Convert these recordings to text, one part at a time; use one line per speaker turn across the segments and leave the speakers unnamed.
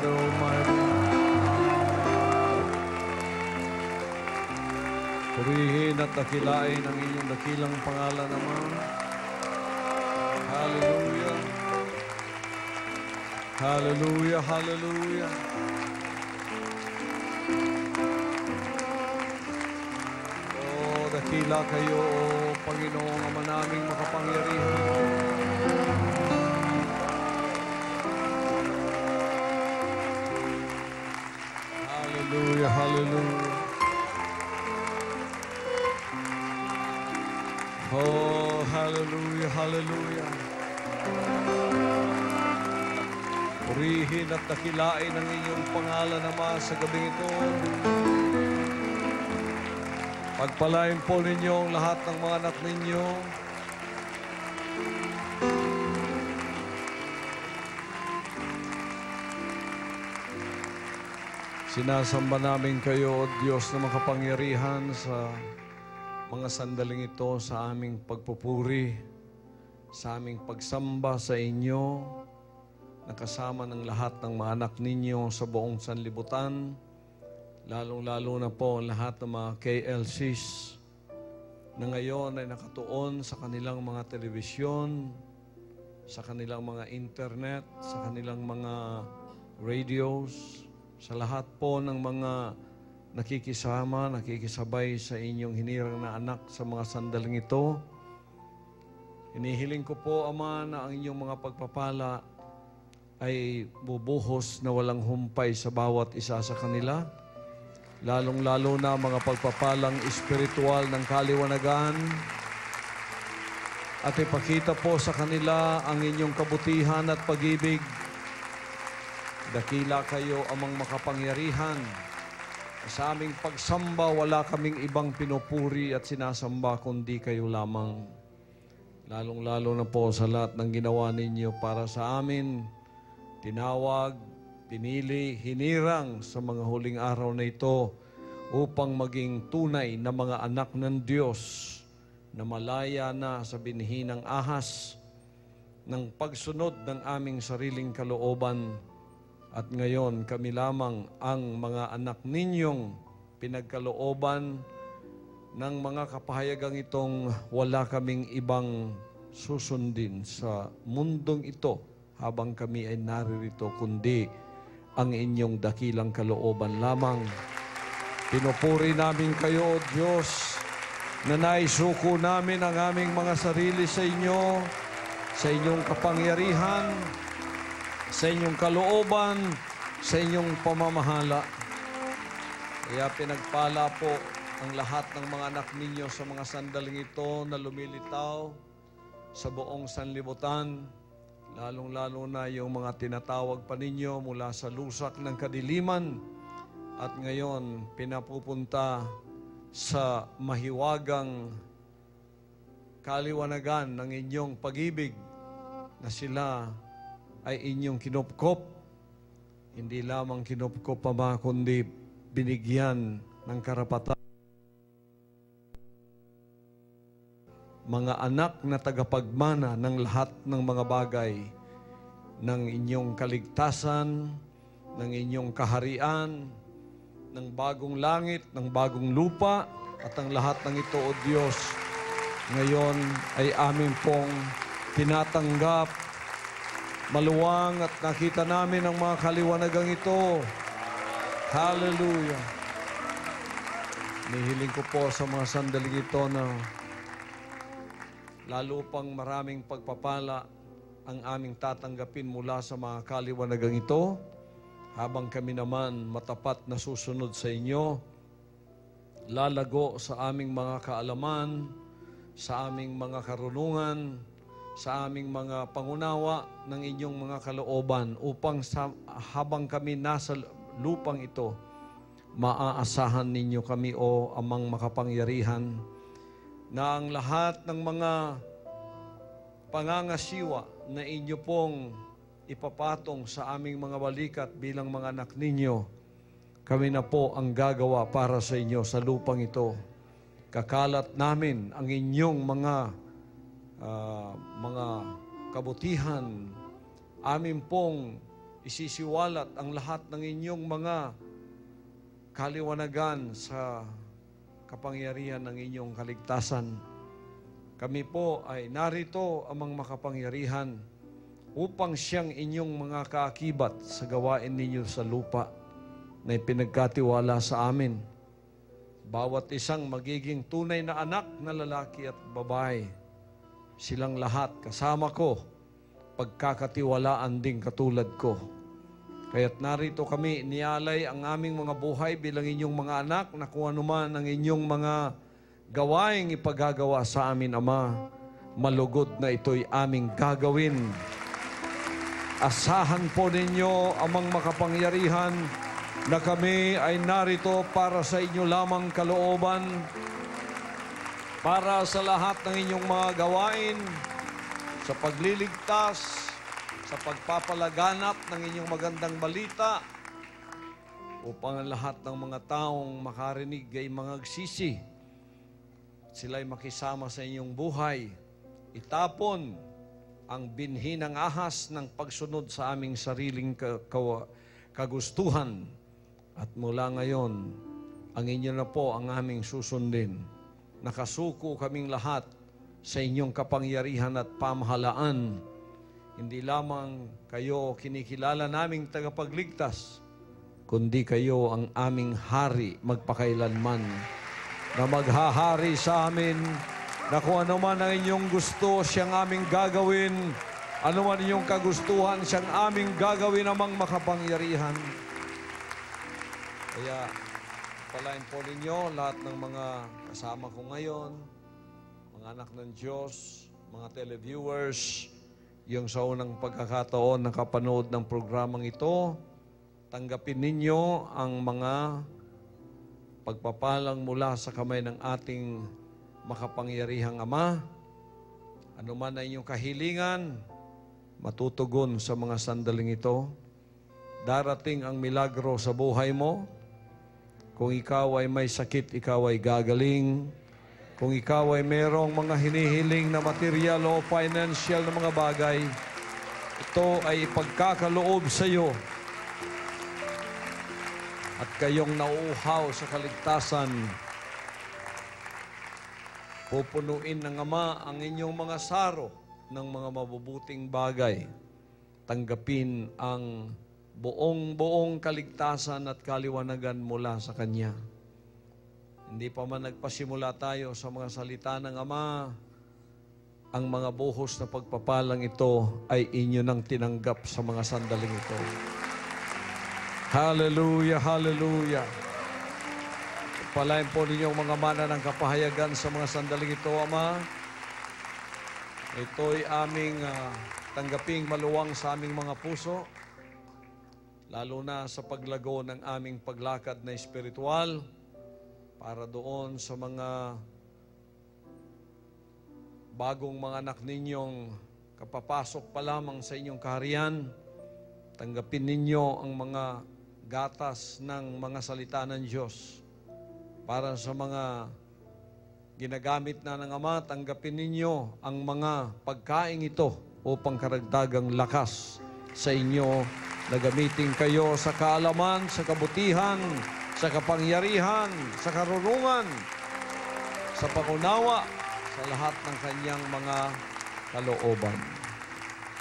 Father Almighty. Purihin at dakilain ang inyong dakilang pangalan naman. Hallelujah. Hallelujah, hallelujah. Oh, dakila kayo, oh Panginoong Ama naming makapangyarihan. Hallelujah, hallelujah. Oh, hallelujah, hallelujah. Purihin at dakilain ang inyong pangalan, Ama, sa gabing ito. Pagpalain po ninyo ang lahat ng mga anak ninyo. Sinasamba namin kayo, O Diyos na makapangyarihan, sa mga sandaling ito, sa aming pagpupuri, sa aming pagsamba sa inyo, nakasama ng lahat ng mga anak ninyo sa buong sanlibutan, lalong-lalo na po ang lahat ng mga KLCs na ngayon ay nakatuon sa kanilang mga telebisyon, sa kanilang mga internet, sa kanilang mga radios, sa lahat po ng mga nakikisama, nakikisabay sa inyong hinirang na anak sa mga sandaling ito. Hinihiling ko po, Ama, na ang inyong mga pagpapala ay bubuhos na walang humpay sa bawat isa sa kanila. Lalong-lalo na mga pagpapalang espiritual ng kaliwanagan. At ipakita po sa kanila ang inyong kabutihan at pag-ibig. Dakila kayo, Amang makapangyarihan. Sa aming pagsamba, wala kaming ibang pinupuri at sinasamba kundi kayo lamang. Lalong-lalo na po sa lahat ng ginawa ninyo para sa amin. Tinawag, pinili, hinirang sa mga huling araw na ito upang maging tunay na mga anak ng Diyos na malaya na sa binhi ng ahas ng pagsunod ng aming sariling kalooban. At ngayon, kami lamang ang mga anak ninyong pinagkalooban ng mga kapahayagang itong wala kaming ibang susundin sa mundong ito habang kami ay naririto, kundi ang inyong dakilang kalooban lamang. Pinupuri namin kayo, O Diyos, na naisuko namin ang aming mga sarili sa inyo, sa inyong kapangyarihan, sa inyong kalooban, sa inyong pamamahala. Kaya pinagpala po ang lahat ng mga anak ninyo sa mga sandaling ito na lumilitaw sa buong sanlibutan, lalong-lalo na yung mga tinatawag pa ninyo mula sa lusak ng kadiliman at ngayon pinapupunta sa mahiwagang kaliwanagan ng inyong pag-ibig na sila ay inyong kinupkop. Hindi lamang kinupkop, Ama, kundi binigyan ng karapatan. Mga anak na tagapagmana ng lahat ng mga bagay, ng inyong kaligtasan, ng inyong kaharian, ng bagong langit, ng bagong lupa, at ang lahat ng ito, O Diyos, ngayon ay amin pong tinatanggap maluwang at nakita namin ang mga kaliwanagang ito. Hallelujah. Nihiling ko po sa mga sandaling ito na lalo pang maraming pagpapala ang aming tatanggapin mula sa mga kaliwanagang ito habang kami naman matapat na susunod sa inyo, lalago sa aming mga kaalaman, sa aming mga karunungan, sa aming mga pangunawa ng inyong mga kalooban upang habang kami nasa lupang ito, maaasahan ninyo kami, O Amang makapangyarihan, na ang lahat ng mga pangangasiwa na inyo pong ipapatong sa aming mga balikat bilang mga anak ninyo, kami na po ang gagawa para sa inyo sa lupang ito. Kakalat namin ang inyong mga kabutihan, amin pong isisiwalat ang lahat ng inyong mga kaliwanagan sa kapangyarihan ng inyong kaligtasan. Kami po ay narito amang makapangyarihan upang siyang inyong mga kaakibat sa gawain ninyo sa lupa na ipinagkatiwala sa amin. Bawat isang magiging tunay na anak na lalaki at babae, silang lahat kasama ko, pagkakatiwalaan ding katulad ko. Kaya't narito kami, nialay ang aming mga buhay bilang inyong mga anak na kung anuman ang inyong mga gawaing ipagagawa sa amin, Ama, malugod na ito'y aming gagawin. Asahan po ninyo, Amang makapangyarihan, na kami ay narito para sa inyo lamang kalooban, para sa lahat ng inyong mga gawain, sa pagliligtas, sa pagpapalaganap ng inyong magandang balita, upang ang lahat ng mga taong makarinig ay mangagsisi, sila'y makisama sa inyong buhay, itapon ang binhi ng ahas ng pagsunod sa aming sariling kagustuhan, at mula ngayon, ang inyo na po ang aming susundin. Nakasuko kaming lahat sa inyong kapangyarihan at pamahalaan. Hindi lamang kayo kinikilala naming tagapagligtas, kundi kayo ang aming hari magpakailanman, na maghahari sa amin, na kung ano man ang inyong gusto, siyang aming gagawin. Ano man inyong kagustuhan, siyang aming gagawin, Amang makapangyarihan. Kaya, palain po ninyo lahat ng mga kasama ko ngayon, mga anak ng Diyos, mga televiewers, yung sa unang pagkakataon nakapanood ng programang ito, tanggapin ninyo ang mga pagpapalang mula sa kamay ng ating makapangyarihang Ama. Ano man ay inyong kahilingan, matutugon sa mga sandaling ito. Darating ang milagro sa buhay mo. Kung ikaw ay may sakit, ikaw ay gagaling. Kung ikaw ay merong mga hinihiling na material o financial na mga bagay, ito ay ipagkakaloob sa iyo. At kayong nauuhaw sa kaligtasan, pupunuin ng Ama ang inyong mga saro ng mga mabubuting bagay. Tanggapin ang buong kaligtasan at kaliwanagan mula sa Kanya. Hindi pa man nagpasimula tayo sa mga salita ng Ama, ang mga buhos na pagpapalang ito ay inyo nang tinanggap sa mga sandaling ito. Hallelujah, hallelujah. Palain po ninyong mga mana ng kapahayagan sa mga sandaling ito, Ama. Ito'y aming tanggaping maluwang sa aming mga puso, lalo na sa paglago ng aming paglakad na espiritual, para doon sa mga bagong mga anak ninyong kapapasok pa lamang sa inyong kaharian. Tanggapin ninyo ang mga gatas ng mga salita ng Diyos. Para sa mga ginagamit na ng Ama, tanggapin ninyo ang mga pagkain ito upang karagdagang lakas sa inyo, na gamitin kayo sa kaalaman, sa kabutihan, sa kapangyarihan, sa karunungan, sa pangunawa, sa lahat ng kanyang mga kalooban.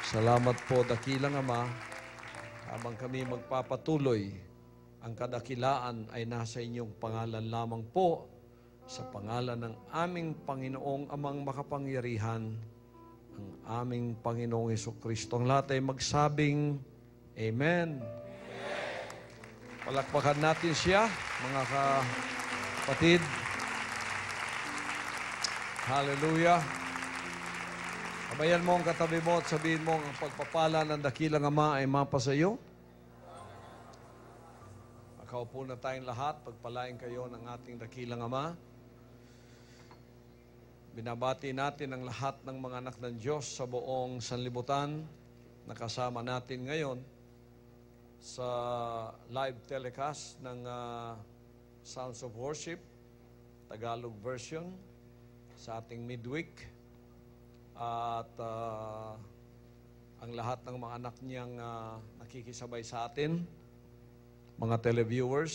Salamat po, dakilang Ama. Habang kami magpapatuloy, ang kadakilaan ay nasa inyong pangalan lamang po, sa pangalan ng aming Panginoong Amang makapangyarihan, ang aming Panginoong Hesukristo. Ang lahat ay magsabing Amen. Palakpakan natin siya, mga kapatid. Hallelujah. Kabayan mo ang katabi mo at sabihin mo, ang pagpapala ng dakilang Ama ay mapa sa iyo. Makaupo na tayong lahat, pagpalain kayo ng ating dakilang Ama. Binabati natin ang lahat ng mga anak ng Diyos sa buong sanlibutan na kasama natin ngayon sa live telecast ng Sounds of Worship, Tagalog version, sa ating midweek. At ang lahat ng mga anak niyang nakikisabay sa atin, mga televiewers,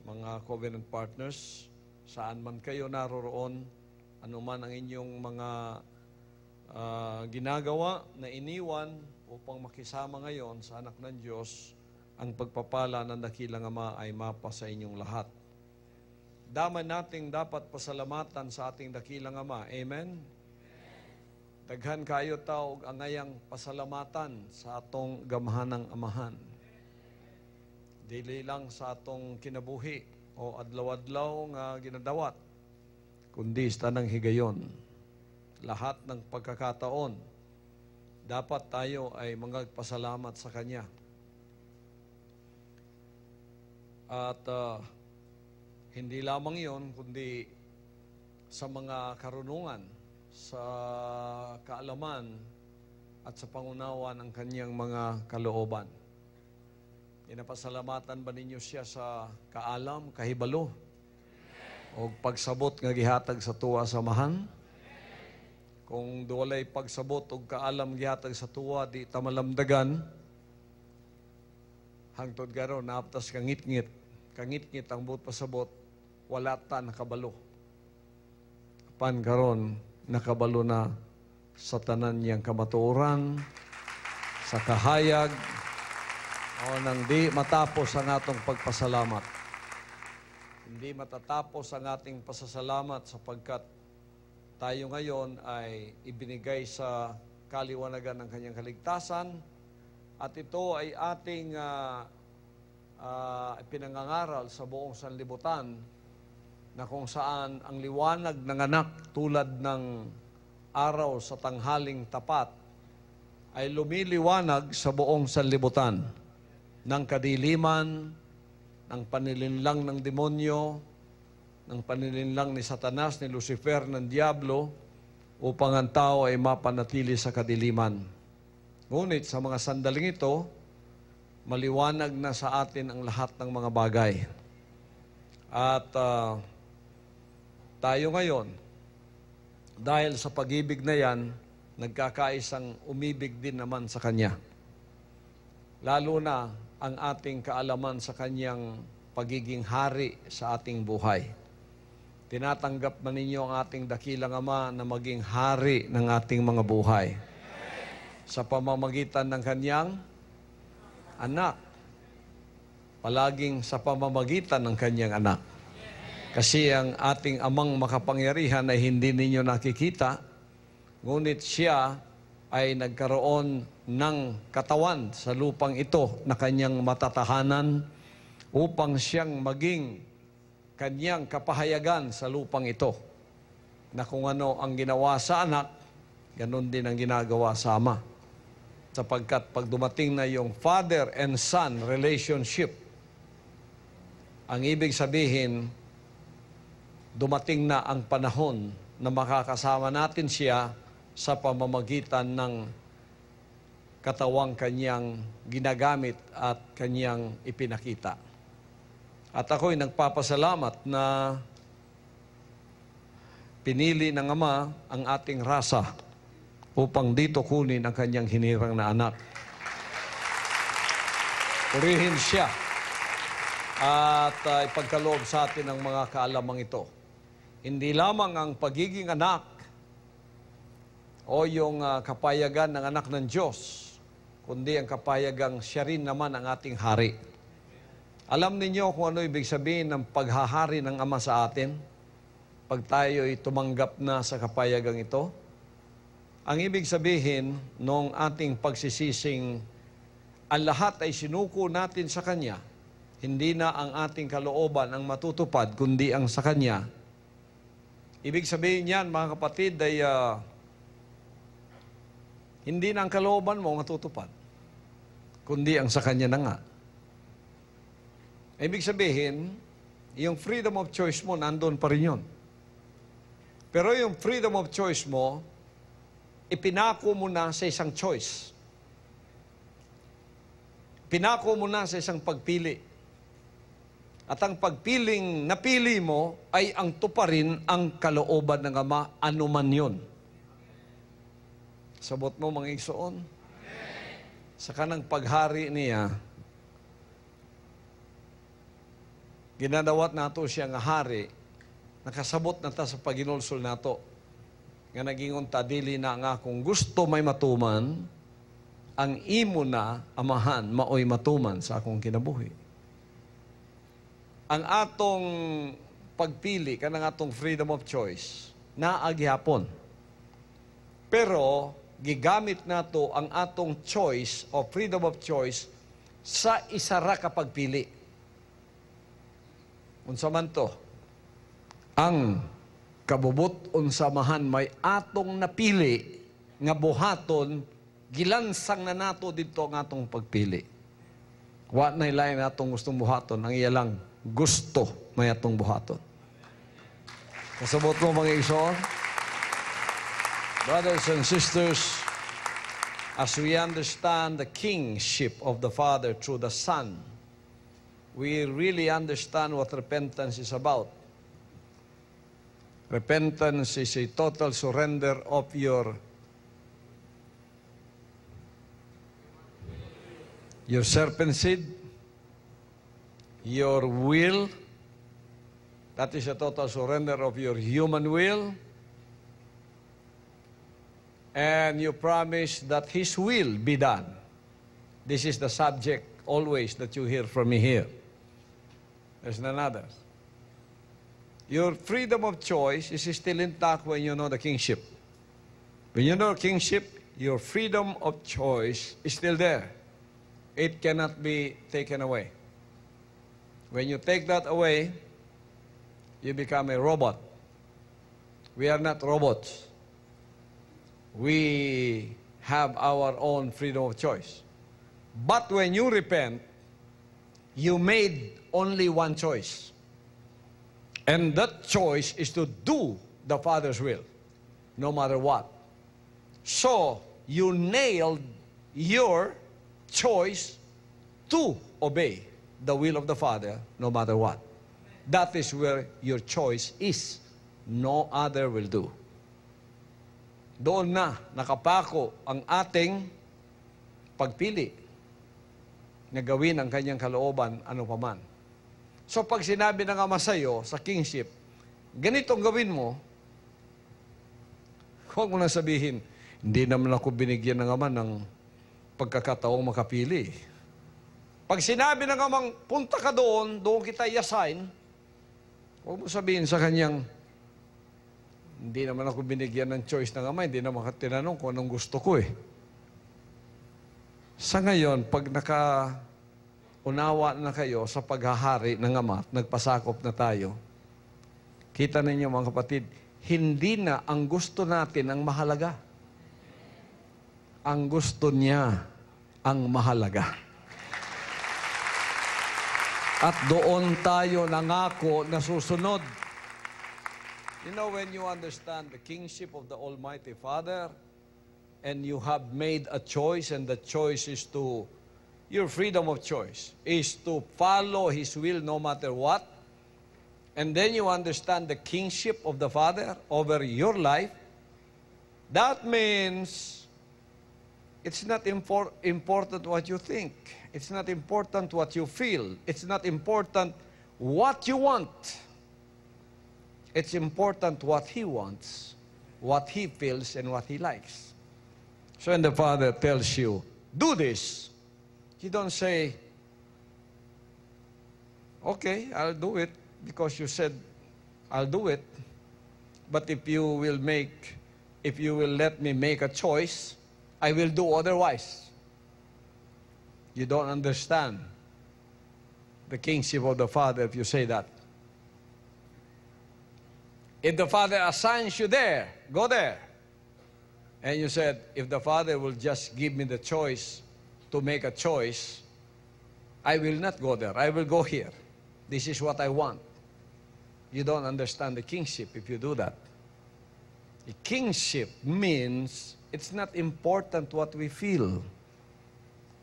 mga covenant partners, saan man kayo naroroon, anuman ang inyong mga ginagawa na iniwan upang makisama ngayon sa anak ng Diyos, ang pagpapala ng dakilang Ama ay mapa sa inyong lahat. Damay nating dapat pasalamatan sa ating dakilang Ama. Amen? Daghan kayo tao ang ngayang pasalamatan sa atong gamahanang Amahan. Dili lang sa atong kinabuhi o adlaw-adlaw nga ginadawat, kundi sa tanang higayon. Lahat ng pagkakataon, dapat tayo ay magpasalamat sa Kanya. At hindi lamang yon, kundi sa mga karunungan, sa kaalaman, at sa pangunawa ng Kanyang mga kalooban. Inapasalamatan ba ninyo siya sa kaalam, kahibalo, o pagsabot nga gihatag sa tuwa samahan? Kung duwalay pagsabot o kaalam gihatag sa tuwa, di tamalamdagan, hangtod garo, naaptas kangit-ngit. Kangit-ngit ang buot pasabot, wala ta nakabalo. Pan karon nakabalo na sa tanan niyang kamatuoran, sa kahayag, o nang di matapos ang atong pagpasalamat. Hindi matatapos ang ating pasasalamat sapagkat tayo ngayon ay ibinigay sa kaliwanagan ng Kanyang kaligtasan at ito ay ating pinangangaral sa buong sanlibutan na kung saan ang liwanag ng anak tulad ng araw sa tanghaling tapat ay lumiliwanag sa buong sanlibutan ng kadiliman, ng panilinlang ng demonyo, ng panilinlang ni Satanas, ni Lucifer, ng Diablo, upang ang tao ay mapanatili sa kadiliman. Ngunit sa mga sandaling ito, maliwanag na sa atin ang lahat ng mga bagay. At tayo ngayon, dahil sa pag-ibig na yan, nagkakaisang umibig din naman sa Kanya. Lalo na ang ating kaalaman sa Kanyang pagiging hari sa ating buhay. Tinatanggap man ninyo ang ating dakilang Ama na maging hari ng ating mga buhay sa pamamagitan ng Kanyang anak. Palaging sa pamamagitan ng Kanyang anak. Kasi ang ating Amang makapangyarihan ay hindi ninyo nakikita, ngunit Siya ay nagkaroon ng katawan sa lupang ito na Kanyang matatahanan upang Siyang maging Kanyang kapahayagan sa lupang ito, na kung ano ang ginawa sa anak, ganun din ang ginagawa sa Ama. Sapagkat pag dumating na yung father and son relationship, ang ibig sabihin, dumating na ang panahon na makakasama natin siya sa pamamagitan ng katawang Kanyang ginagamit at Kanyang ipinakita. At ako'y nagpapasalamat na pinili ng Ama ang ating rasa upang dito kunin ang Kanyang hinirang na anak. Purihin Siya at ipagkaloob sa atin ang mga kaalamang ito. Hindi lamang ang pagiging anak o yung kapayagan ng anak ng Diyos, kundi ang kapayagang Siya rin naman ang ating hari. Alam ninyo kung ano ibig sabihin ng paghahari ng Ama sa atin pag tayo'y tumanggap na sa kapayagang ito? Ang ibig sabihin nung ating pagsisising ang lahat ay sinuko natin sa Kanya, hindi na ang ating kalooban ang matutupad, kundi ang sa Kanya. Ibig sabihin yan, mga kapatid, ay hindi na ang kalooban mo matutupad, kundi ang sa Kanya na nga. Ibig sabihin, yung freedom of choice mo, nandun pa rin yun. Pero yung freedom of choice mo, ipinako mo na sa isang choice. Pinako mo na sa isang pagpili. At ang pagpiling napili mo ay ang tuparin ang kalooban ng Ama, anuman yun. Sabot mo, mga igsoon? sa kanang paghari niya, ginadawat nato siya nga hari, nakasabot na ta sa paginulsol nato. Nga nagingon ta, dili na nga kung gusto may matuman, ang imo na, amahan, maoy matuman sa akong kinabuhi. Ang atong pagpili, kanang atong freedom of choice, naagyapon. Pero, gigamit nato ang atong choice o freedom of choice sa isa ra ka pagpili. Unsa man to? Ang kabubot unsamahan may atong napili nga buhaton, gilansang na nato dito ang atong pagpili. Wa na ilain atong gustong buhaton, ang iyalang gusto may atong buhaton. Kasabot mo mga igsoon? Brothers and sisters, as we understand the kingship of the Father through the Son, we really understand what repentance is about. Repentance is a total surrender of your serpent seed, your will. That is a total surrender of your human will. And you promise that His will be done. This is the subject always that you hear from me here. There's none other. Your freedom of choice is still intact when you know the kingship. When you know kingship, your freedom of choice is still there. It cannot be taken away. When you take that away, you become a robot. We are not robots. We have our own freedom of choice. But when you repent, you made only one choice. And that choice is to do the Father's will, no matter what. So, you nailed your choice to obey the will of the Father, no matter what. That is where your choice is. No other will do. Doon na nakapako ang ating pagpili na gawin ang kanyang kalooban ano paman. So pag sinabi ng Ama sa iyo sa kingship, ganitong gawin mo, huwag mo na sabihin, hindi naman ako binigyan ng Ama ng pagkakataong makapili. Pag sinabi ng Amang, punta ka doon, doon kita i-assign, huwag mo sabihin sa kanyang, hindi naman ako binigyan ng choice ng Ama, hindi naman tinanong kung anong gusto ko eh. Sa ngayon, pag nakaunawa na kayo sa paghahari ng Ama, nagpasakop na tayo, kita ninyo mga kapatid, hindi na ang gusto natin ang mahalaga. Ang gusto niya ang mahalaga. At doon tayo nangako na susunod. You know, when you understand the kingship of the Almighty Father, and you have made a choice, and the choice is to, your freedom of choice, is to follow His will no matter what, and then you understand the kingship of the Father over your life, that means it's not important what you think. It's not important what you feel. It's not important what you want. It's important what He wants, what He feels, and what He likes. So when the Father tells you, do this, you don't say, okay, I'll do it because you said I'll do it. But if you will let me make a choice, I will do otherwise. You don't understand the kingship of the Father if you say that. If the Father assigns you there, go there. And you said, if the Father will just give me the choice to make a choice, I will not go there. I will go here. This is what I want. You don't understand the kingship if you do that. The kingship means it's not important what we feel,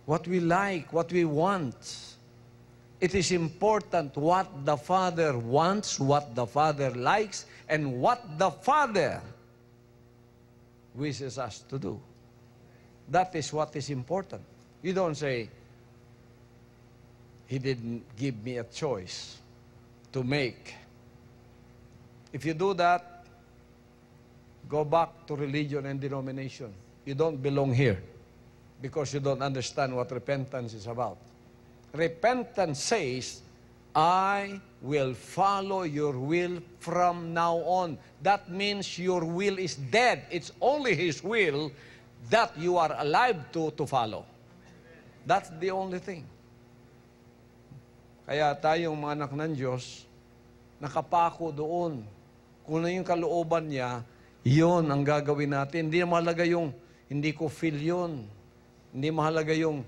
what we like, what we want. It is important what the Father wants, what the Father likes, and what the Father wishes us to do. That is what is important. You don't say, He didn't give me a choice to make. If you do that, go back to religion and denomination. You don't belong here because you don't understand what repentance is about. Repentance says, I will follow your will from now on. That means your will is dead. It's only His will that you are alive to follow. That's the only thing. Kaya tayong mga anak ng Diyos, nakapako doon. Kung na yung kalooban niya, yun ang gagawin natin. Hindi mahalaga yung, hindi ko feel yun. Hindi mahalaga yung,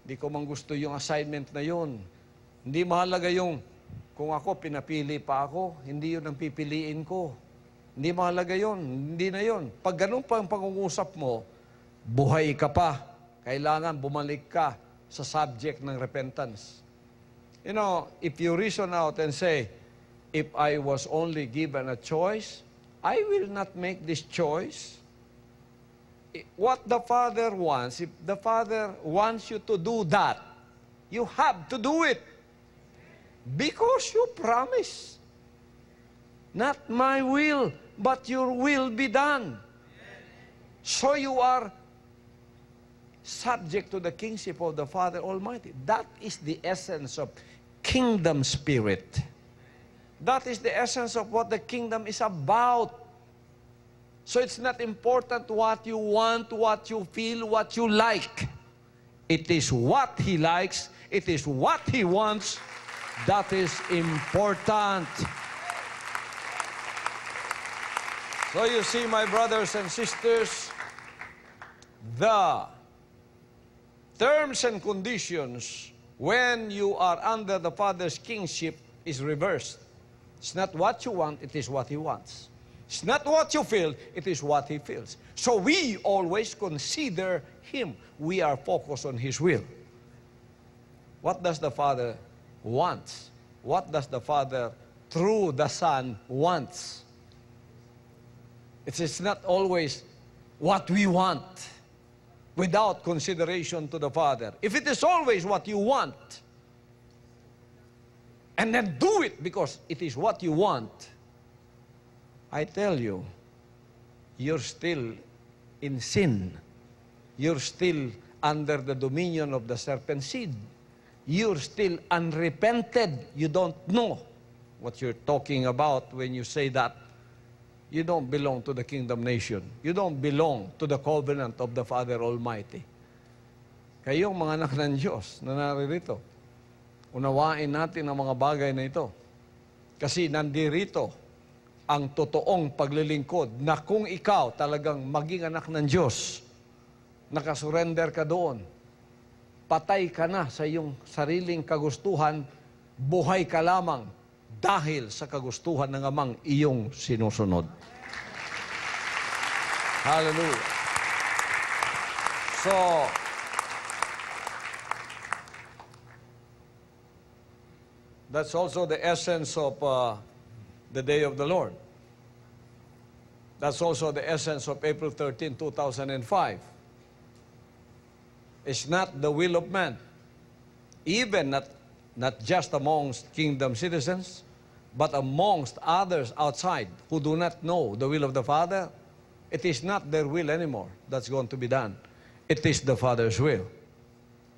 hindi ko man gusto yung assignment na yun. Hindi mahalaga yung, kung ako, pinapili pa ako, hindi yun ang pipiliin ko. Hindi mahalaga yun. Hindi na yun. Pag ganun pa ang pangungusap mo, buhay ka pa. Kailangan bumalik ka sa subject ng repentance. You know, if you reason out and say, if I was only given a choice, I will not make this choice. What the Father wants, if the Father wants you to do that, you have to do it. Because you promise. Not my will, but your will be done. So you are subject to the kingship of the Father Almighty. That is the essence of kingdom spirit. That is the essence of what the kingdom is about. So it's not important what you want, what you feel, what you like. It is what He likes, it is what He wants, that is important. So you see, my brothers and sisters, the terms and conditions when you are under the Father's kingship is reversed. It's not what you want, it is what He wants. It's not what you feel, it is what He feels. So we always consider Him. We are focused on His will. What does the Father want? What does the Father, through the Son, wants? It's not always what we want without consideration to the Father. If it is always what you want, and then do it because it is what you want, I tell you, you're still in sin. You're still under the dominion of the serpent seed. You're still unrepented. You don't know what you're talking about when you say that. You don't belong to the kingdom nation. You don't belong to the covenant of the Father Almighty. Kayong mga anak ng Diyos na naririto, unawain natin ang mga bagay na ito. Kasi nandirito ang totoong paglilingkod na kung ikaw talagang maging anak ng Diyos, nakasurrender ka doon, patay ka na sa iyong sariling kagustuhan, buhay ka lamang dahil sa kagustuhan ng Amang iyong sinusunod. Hallelujah. So, that's also the essence of the day of the Lord. That's also the essence of April 13, 2005. It's not the will of man. Even not just amongst kingdom citizens, but amongst others outside who do not know the will of the Father. It is not their will anymore that's going to be done. It is the Father's will.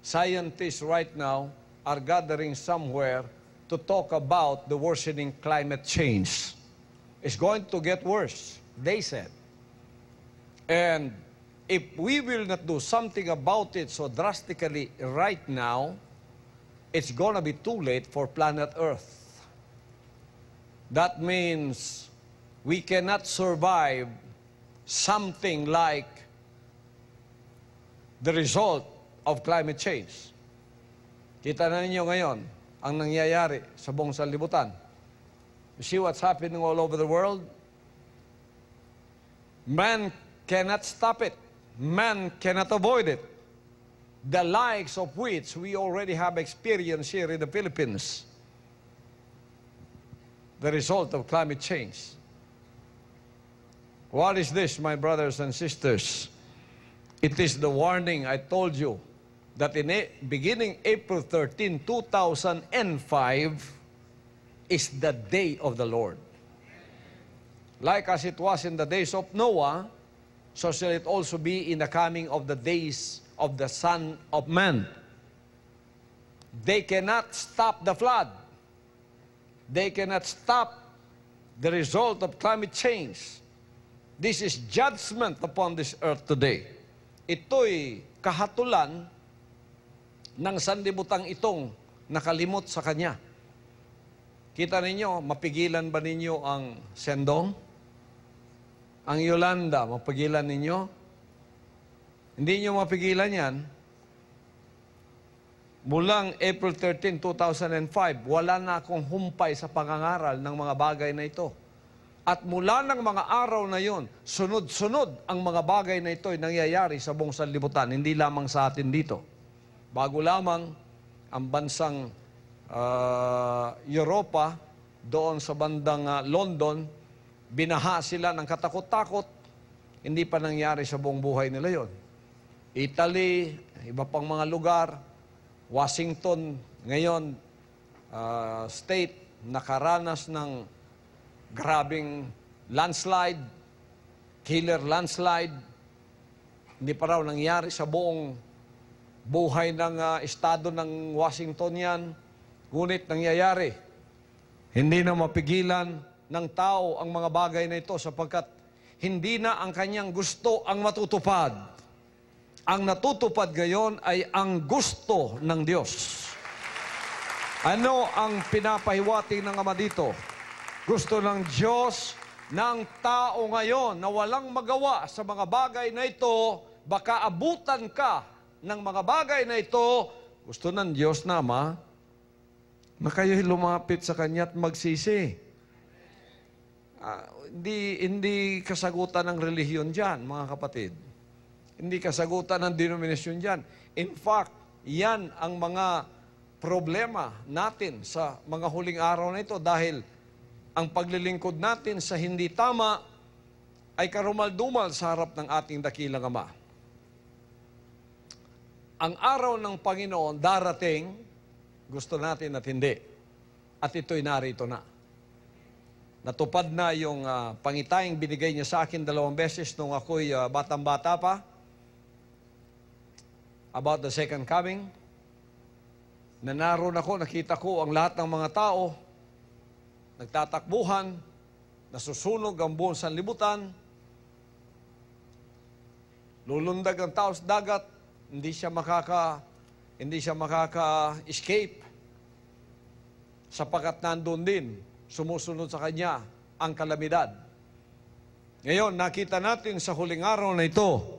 Scientists right now are gathering somewhere to talk about the worsening climate change. It's going to get worse, they said. And if we will not do something about it so drastically right now, it's going to be too late for planet Earth. That means we cannot survive something like the result of climate change. Kita na ninyo ngayon ang nangyayari sa buong sanlibutan. You see what's happening all over the world? Man cannot stop it. Man cannot avoid it. The likes of which we already have experienced here in the Philippines. The result of climate change. What is this, my brothers and sisters? It is the warning I told you that beginning April 13, 2005 is the day of the Lord. Like as it was in the days of Noah, so shall it also be in the coming of the days of the Son of Man. They cannot stop the flood. They cannot stop the result of climate change. This is judgment upon this earth today. Ito'y kahatulan ng sanlibutan itong nakalimot sa Kanya. Kita ninyo, mapigilan ba ninyo ang Sendong? Ang Yolanda, mapigilan ninyo? Hindi nyo mapigilan yan. Mulang April 13, 2005, wala na akong humpay sa pangangaral ng mga bagay na ito. At mula ng mga araw na yon, sunod-sunod ang mga bagay na ito ay nangyayari sa buong sanlibutan, hindi lamang sa atin dito. Bago lamang ang bansang Europa, doon sa bandang London, binaha sila ng katakot-takot, hindi pa nangyari sa buong buhay nila yon. Italy, iba pang mga lugar, Washington, ngayon, state, nakaranas ng grabing landslide, killer landslide. Hindi pa raw nangyari sa buong buhay ng estado ng Washington yan. Ngunit nangyayari. Hindi na mapigilan ng tao ang mga bagay na ito sapagkat hindi na ang kanyang gusto ang matutupad. Ang natutupad ngayon ay ang gusto ng Diyos. Ano ang pinapahiwatig ng Ama dito? Gusto ng Diyos ng tao ngayon na walang magawa sa mga bagay na ito, baka abutan ka ng mga bagay na ito. Gusto ng Diyos na Ama na kayo'y lumapit sa Kanya at magsisi. Hindi kasagutan ng relihiyon dyan, mga kapatid. Hindi kasagutan ng denominasyon dyan. In fact, yan ang mga problema natin sa mga huling araw na ito dahil ang paglilingkod natin sa hindi tama ay karumal-dumal sa harap ng ating dakilang Ama. Ang araw ng Panginoon darating, gusto natin at hindi. At ito'y narito na. Natupad na yung pangitayang binigay niya sa akin 2 beses nung ako'y batang-bata pa. About the second coming, na naroon ako, nakita ko ang lahat ng mga tao, nagtatakbuhan, nasusunog ang buong sanlibutan, lulundag ang tao sa dagat, hindi siya makaka-escape, sapagkat nandun din, sumusunod sa kanya ang kalamidad. Ngayon, nakita natin sa huling araw na ito,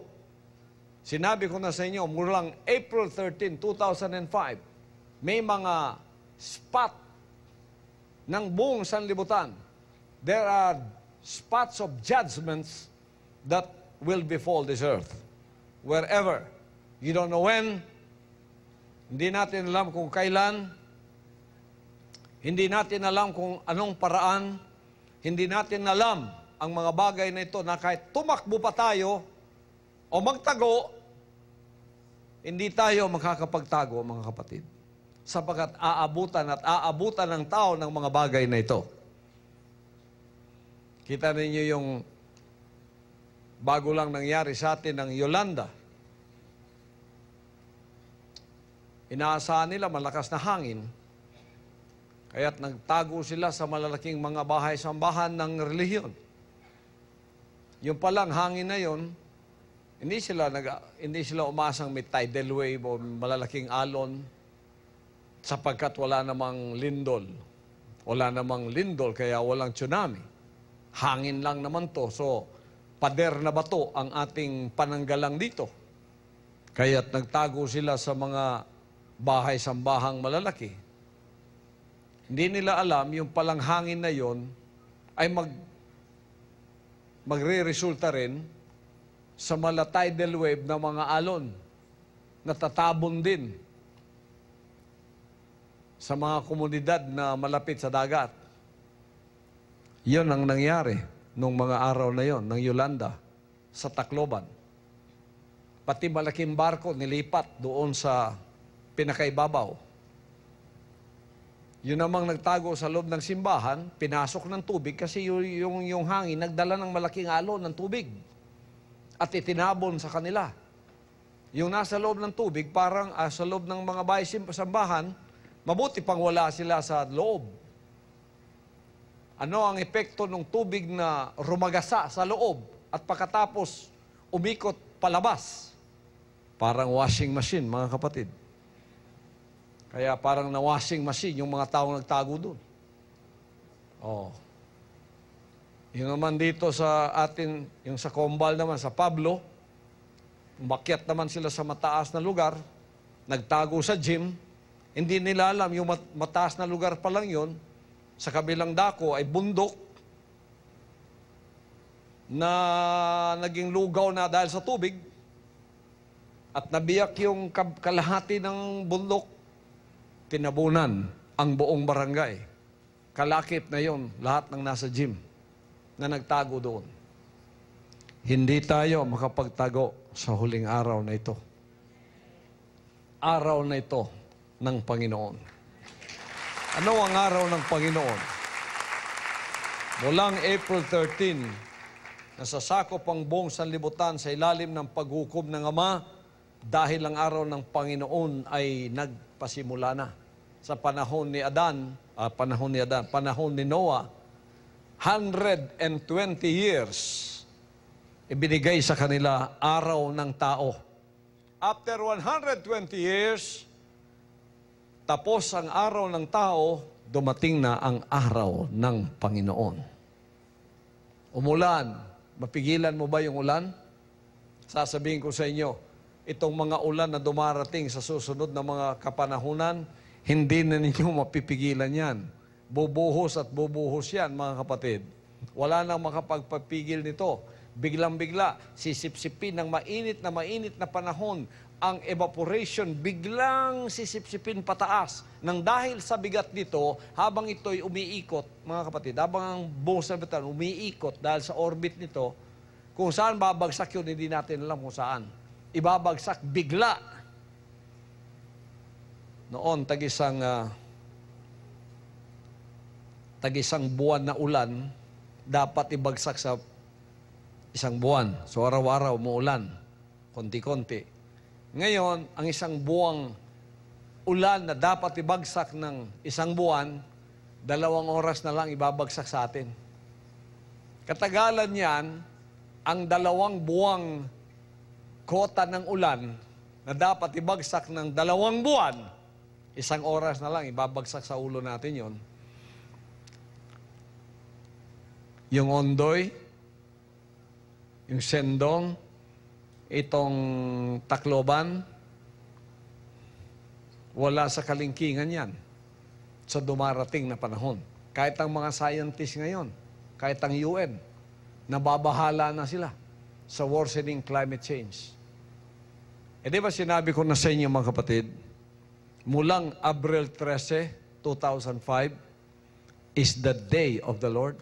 sinabi ko na sa inyo, mulang April 13, 2005, may mga spot ng buong sanlibutan. There are spots of judgments that will befall this earth. Wherever. You don't know when. Hindi natin alam kung kailan. Hindi natin alam kung anong paraan. Hindi natin alam ang mga bagay na ito na kahit tumakbo pa tayo o magtago, hindi tayo makakapagtago, mga kapatid. Sapagkat aabutan at aabutan ng tao ng mga bagay na ito. Kita ninyo yung bago lang nangyari sa atin ng Yolanda. Inaasahan nila malakas na hangin. Kaya't nagtago sila sa malalaking mga bahay-sambahan ng relihiyon. Yung palang hangin na yon, hindi sila umasang may tidal wave o malalaking alon sapagkat wala namang lindol. Wala namang lindol kaya walang tsunami. Hangin lang naman to. So, pader na bato ang ating pananggalang dito. Kaya't nagtago sila sa mga bahay-sambahang malalaki. Hindi nila alam yung palang hangin na yon ay magre-resulta rin sa tidal wave na mga alon na tatabon din sa mga komunidad na malapit sa dagat. Yun ang nangyari nung mga araw na yon ng Yolanda sa Tacloban. Pati malaking barko nilipat doon sa pinakaibabaw. Yun namang nagtago sa loob ng simbahan, pinasok ng tubig kasi yung hangin nagdala ng malaking alon ng tubig at itinabon sa kanila. Yung nasa loob ng tubig, parang sa loob ng mga bahay sambahan, mabuti pang wala sila sa loob. Ano ang epekto ng tubig na rumagasa sa loob at pagkatapos umikot palabas? Parang washing machine, mga kapatid. Kaya parang na washing machine yung mga taong nagtago doon. Oh. Yung naman dito sa atin, yung sa Combal naman, sa Pablo, umakyat naman sila sa mataas na lugar, nagtago sa gym, hindi nila alam yung mataas na lugar pa lang yun, sa kabilang dako ay bundok na naging lugaw na dahil sa tubig at nabiyak yung kalahati ng bundok, tinabunan ang buong barangay. Kalakip na yon lahat ng nasa gym na nagtago doon. Hindi tayo makapagtago sa huling araw na ito. Araw na ito ng Panginoon. Ano ang araw ng Panginoon? Mulang April 13, nasasakop ang buong sanlibutan sa ilalim ng paghukom ng Ama dahil ang araw ng Panginoon ay nagpasimula na. Sa panahon ni panahon ni Noah, 120 years ibinigay sa kanila araw ng tao. After 120 years, tapos ang araw ng tao, dumating na ang araw ng Panginoon. Umulan, mapigilan mo ba yung ulan? Sasabihin ko sa inyo, itong mga ulan na dumarating sa susunod na mga kapanahunan, hindi na ninyo mapipigilan yan. Bubuhos at bubuhos yan, mga kapatid. Wala nang makapagpapigil nito. Biglang-bigla, sisipsipin ng mainit na panahon, ang evaporation biglang sisipsipin pataas. Nang dahil sa bigat nito, habang ito'y umiikot, mga kapatid, habang ang buong sanlibutan umiikot dahil sa orbit nito, kung saan babagsak yun, hindi natin alam kung saan. Ibabagsak bigla. Noon, tagisang buwan na ulan, dapat ibagsak sa isang buwan. So, araw-araw muulan, konti-konti. Ngayon, ang isang buwang ulan na dapat ibagsak ng isang buwan, 2 oras na lang ibabagsak sa atin. Katagalan yan, ang 2 buwang kota ng ulan na dapat ibagsak ng 2 buwan, 1 oras na lang ibabagsak sa ulo natin yon. Yung Ondoy, yung Sendong, itong Tacloban, wala sa kalingkingan yan sa dumarating na panahon. Kahit ang mga scientists ngayon, kahit ang UN, nababahala na sila sa worsening climate change. E di ba sinabi ko na sa inyo, mga kapatid, mulang Abril 13, 2005, is the day of the Lord.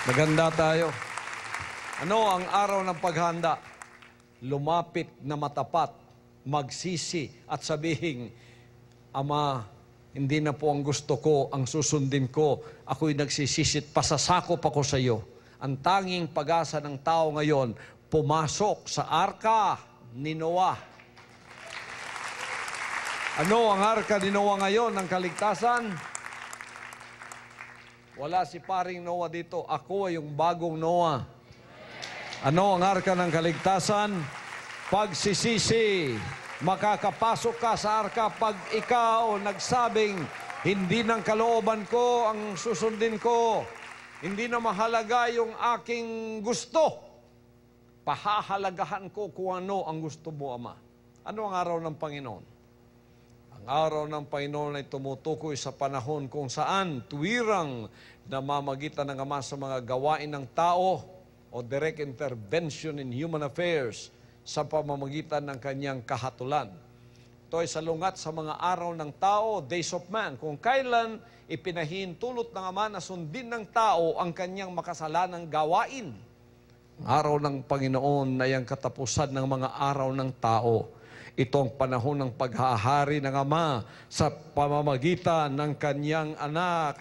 Maganda tayo. Ano ang araw ng paghanda? Lumapit na matapat, magsisi at sabihin, Ama, hindi na po ang gusto ko, ang susundin ko. Ako'y nagsisisit, pasasakop ako sa iyo. Ang tanging pag-asa ng tao ngayon, pumasok sa arka ni Noah. Ano ang arka ni Noah ngayon ng kaligtasan? Wala si paring Noah dito. Ako ay yung bagong Noah. Ano ang arka ng kaligtasan? Pagsisisi. Makakapasok ka sa arka pag ikaw nagsabing, hindi ng kalooban ko ang susundin ko. Hindi na mahalaga yung aking gusto. Pahahalagahan ko kung ano ang gusto mo, Ama. Ano ang araw ng Panginoon? Ang araw ng Panginoon ay tumutukoy sa panahon kung saan tuwirang namamagitan ng Ama sa mga gawain ng tao o direct intervention in human affairs sa pamamagitan ng kanyang kahatulan. Ito ay salungat sa mga araw ng tao, days of man, kung kailan ipinahintulot ng Ama na sundin ng tao ang kanyang makasalanang gawain Araw ng Panginoon ay ang katapusan ng mga araw ng tao. Ito ang panahon ng paghahari ng Ama sa pamamagitan ng Kanyang anak.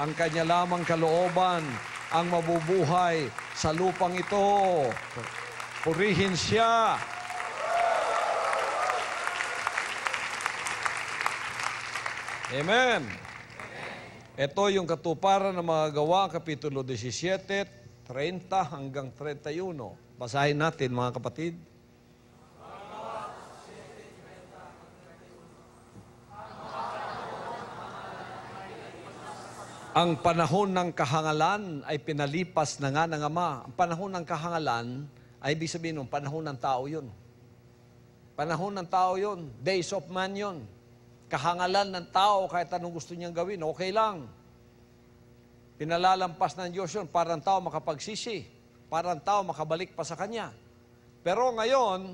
Ang Kanya lamang kalooban ang mabubuhay sa lupang ito. Purihin Siya. Amen. Ito yung katuparan ng mga Gawa, Kapitulo 17, 30 hanggang 31. Basahin natin, mga kapatid. Ang panahon ng kahangalan ay pinalipas na nga ng Ama. Ang panahon ng kahangalan ay ibig sabihin ng panahon ng tao yun. Panahon ng tao yun. Days of man yun. Kahangalan ng tao, kahit anong gusto niyang gawin, okay lang. Pinalalampas ng Diyos yun para ang tao makapagsisi, para ang tao makabalik pa sa Kanya. Pero ngayon,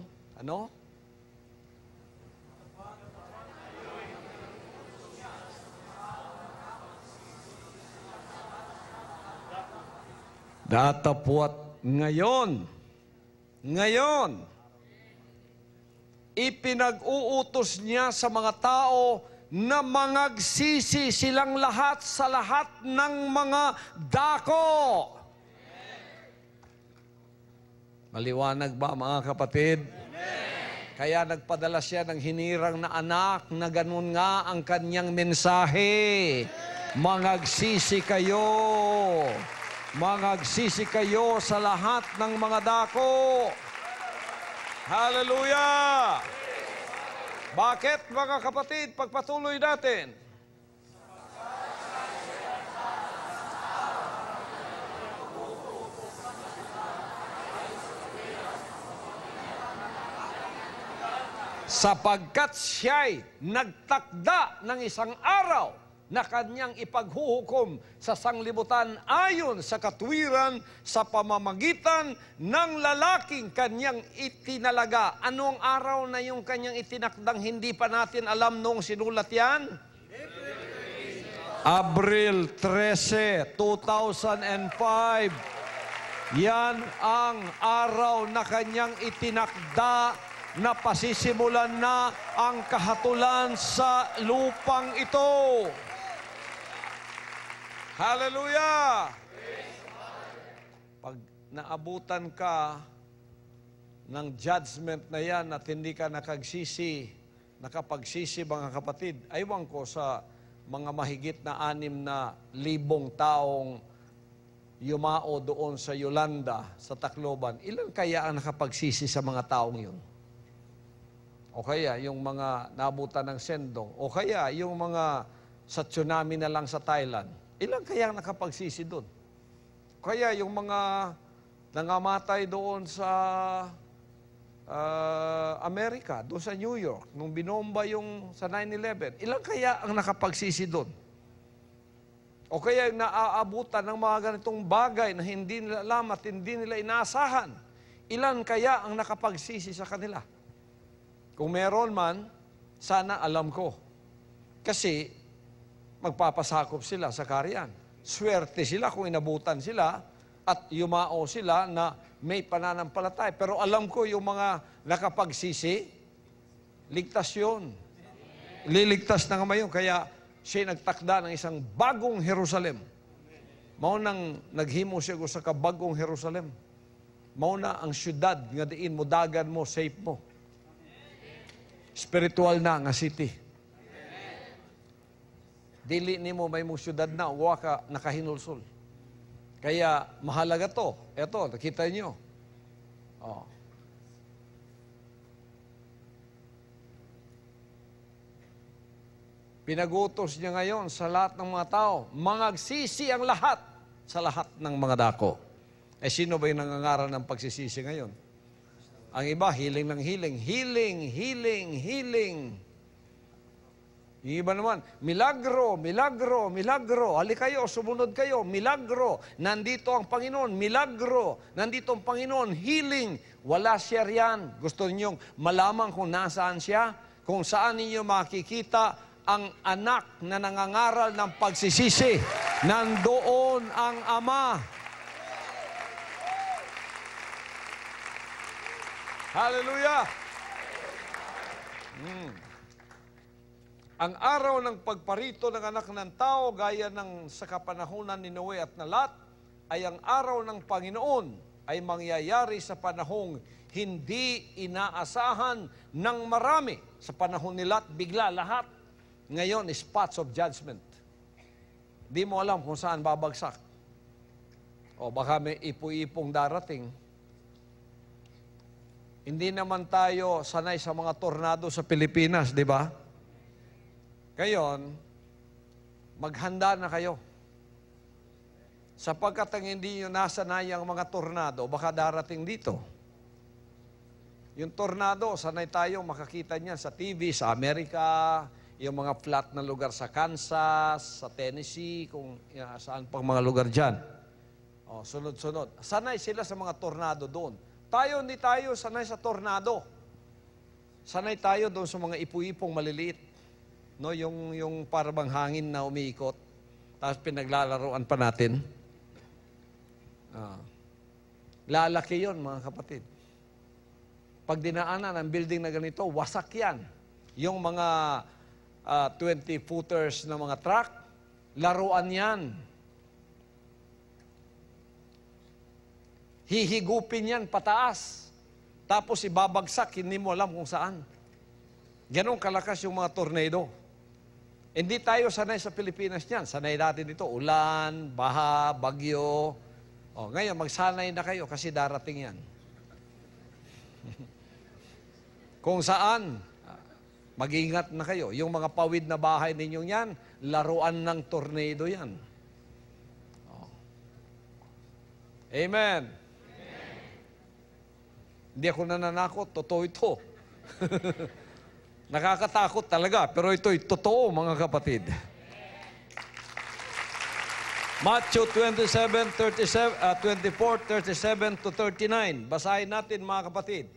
datapwat ngayon, ipinag-uutos niya sa mga tao na mangagsisi silang lahat sa lahat ng mga dako. Maliwanag ba, mga kapatid? Kaya nagpadala siya ng hinirang na anak na ganun nga ang kanyang mensahe. Mangagsisi kayo. Mangagsisi kayo sa lahat ng mga dako. Hallelujah! Bakit, mga kapatid? Pagpatuloy natin. Sapagkat siya'y nagtakda ng isang araw na kanyang ipaghuhukom sa sanglibutan ayon sa katuwiran sa pamamagitan ng lalaking kanyang itinalaga. Anong araw na yung kanyang itinakdang hindi pa natin alam noong sinulat yan? Abril 13, 2005. Yan ang araw na kanyang itinakda na pasisimulan na ang kahatulan sa lupang ito. Hallelujah! Pag naabutan ka ng judgment na yan at hindi ka nakapagsisi mga kapatid, aywan ko sa mga mahigit na 6,000 taong yumao doon sa Yolanda, sa Tacloban, ilan kaya ang nakapagsisi sa mga taong yun? O kaya yung mga nabutan ng sendong, o kaya yung mga sa tsunami na lang sa Thailand, ilan kaya ang nakapagsisi doon? Kaya yung mga nangamatay doon sa Amerika, doon sa New York, nung binomba yung sa 9/11, ilan kaya ang nakapagsisi doon? O kaya yung naaabutan ng mga ganitong bagay na hindi nila alam at hindi nila inaasahan, ilan kaya ang nakapagsisi sa kanila? Kung meron man, sana alam ko. Kasi magpapasakop sila sa kaharian. Swerte sila kung inabutan sila at yumao sila na may pananampalataya. Pero alam ko yung mga nakapagsisi, ligtas yun. Liligtas na ngayon. Kaya siya nagtakda ng isang bagong Jerusalem. Maunang naghimo siya sa kabagong Jerusalem. Mauna ang syudad nga diin mo, dagan mo, safe mo. Spiritual na nga city. Dili ni mo may mong syudad na, huwa ka nakahinulsol. Kaya mahalaga to. Eto, nakita niyo. Oh. Pinagutos niya ngayon sa lahat ng mga tao, mangagsisi ang lahat sa lahat ng mga dako. Eh sino ba yung nangangaral ng pagsisisi ngayon? Ang iba, healing ng healing. Healing, healing, healing. Yung iba naman, milagro, milagro, milagro. Hali kayo, sumunod kayo, milagro. Nandito ang Panginoon, milagro. Nandito ang Panginoon, healing. Wala siya riyan. Gusto ninyong malaman kung nasaan siya? Kung saan ninyo makikita ang anak na nangangaral ng pagsisisi. Nandoon ang Ama. Hallelujah! Ang araw ng pagparito ng anak ng tao, gaya ng sa kapanahunan ni Noe at na Lot, ay ang araw ng Panginoon ay mangyayari sa panahong hindi inaasahan ng marami. Sa panahon ni Lot, bigla lahat. Ngayon, spots of judgment. Di mo alam kung saan babagsak. O baka may ipo-ipong darating. Hindi naman tayo sanay sa mga tornado sa Pilipinas, di ba? Ngayon, maghanda na kayo. Sapagkat ang hindi nyo nasanay ang mga tornado, baka darating dito. Yung tornado, sanay tayo makakita niyan sa TV, sa Amerika, yung mga flat na lugar sa Kansas, sa Tennessee, kung saan pang mga lugar dyan. O, sunod-sunod. Sanay sila sa mga tornado doon. Tayo, hindi tayo sanay sa tornado. Sanay tayo doon sa mga ipu-ipong maliliit. No, yung parang hangin na umiikot, tapos pinaglalaroan pa natin. Lalaki yon, mga kapatid. Pag dinaanan ang building na ganito, wasak yan. Yung mga 20-footers na mga truck, laruan yan. Hihigupin yan pataas. Tapos ibabagsak, hindi mo alam kung saan. Ganong kalakas yung mga tornado. Hindi tayo sanay sa Pilipinas niyan. Sanay natin dito, ulan, baha, bagyo. O, ngayon, magsanay na kayo kasi darating yan. Kung saan, mag-ingat na kayo. Yung mga pawid na bahay ninyong yan, laruan ng tornado yan. O. Amen. Hindi ako nananakot, totoo ito. Nakakatakot talaga, pero ito'y totoo, mga kapatid. Matthew 24:37-39. Basahin natin, mga kapatid.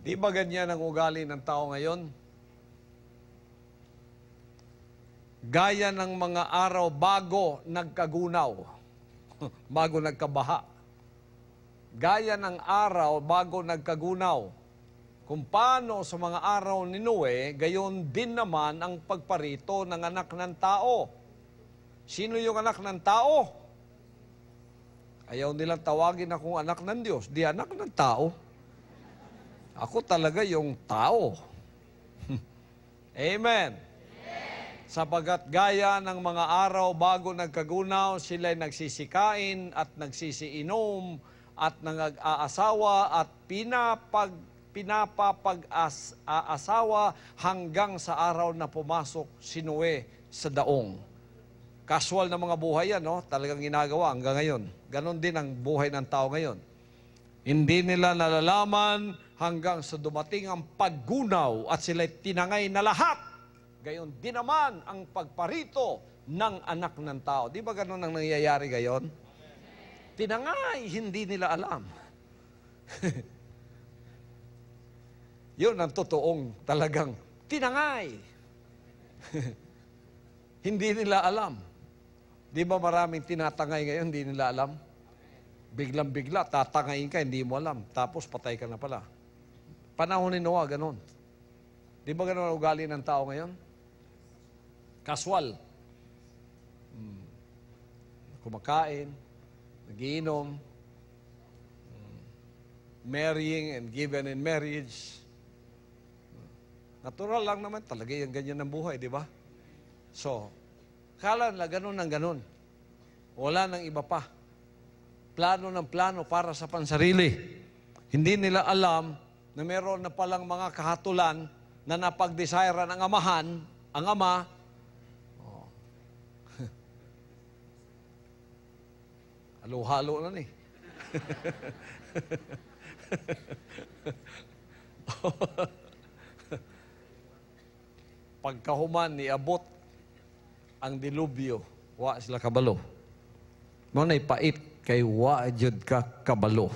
Di ba ganyan ang ugali ng tao ngayon? Gaya ng mga araw bago nagkagunaw, bago nagkabaha. Gaya ng araw bago nagkagunaw. Kung paano sa mga araw ni Noe, gayon din naman ang pagparito ng anak ng tao. Sino yung anak ng tao? Ayaw nilang tawagin akong anak ng Diyos. Di anak ng tao. Ako talaga yung tao. Amen. Sapagat gaya ng mga araw bago nagkagunaw, sila'y nagsisikain at nagsisiinom at nag-aasawa at pinapapag-aasawa hanggang sa araw na pumasok si Noe sa daong. Casual na mga buhay yan, no? Talagang ginagawa hanggang ngayon. Ganon din ang buhay ng tao ngayon. Hindi nila nalalaman hanggang sa dumating ang paggunaw at sila'y tinangay na lahat. Gayon din naman ang pagparito ng anak ng tao. Di ba ganon ang nangyayari gayon? Tinangay, hindi nila alam. Yun ang totoong talagang tinangay. Hindi nila alam. Di ba maraming tinatangay ngayon, hindi nila alam? Biglang-bigla, tatangayin ka, hindi mo alam. Tapos patay ka na pala. Panahon ni Noah, ganon. Di ba ganon ang ugali ng tao ngayon? Casual. Kumakain, nagiinom, marrying and given in marriage. Natural lang naman, talaga yung ganyan ng buhay, di ba? So, kala na ganon ng ganon. Wala nang iba pa. Plano ng plano para sa pansarili. Hindi nila alam na meron na palang mga kahatulan na napag-desire ng amahan, ang ama. Halo-halo na ni. Pagkahuman niabot ang dilubyo, wa sila kabalo. Mo nay pait kay wa jud ka kabalo.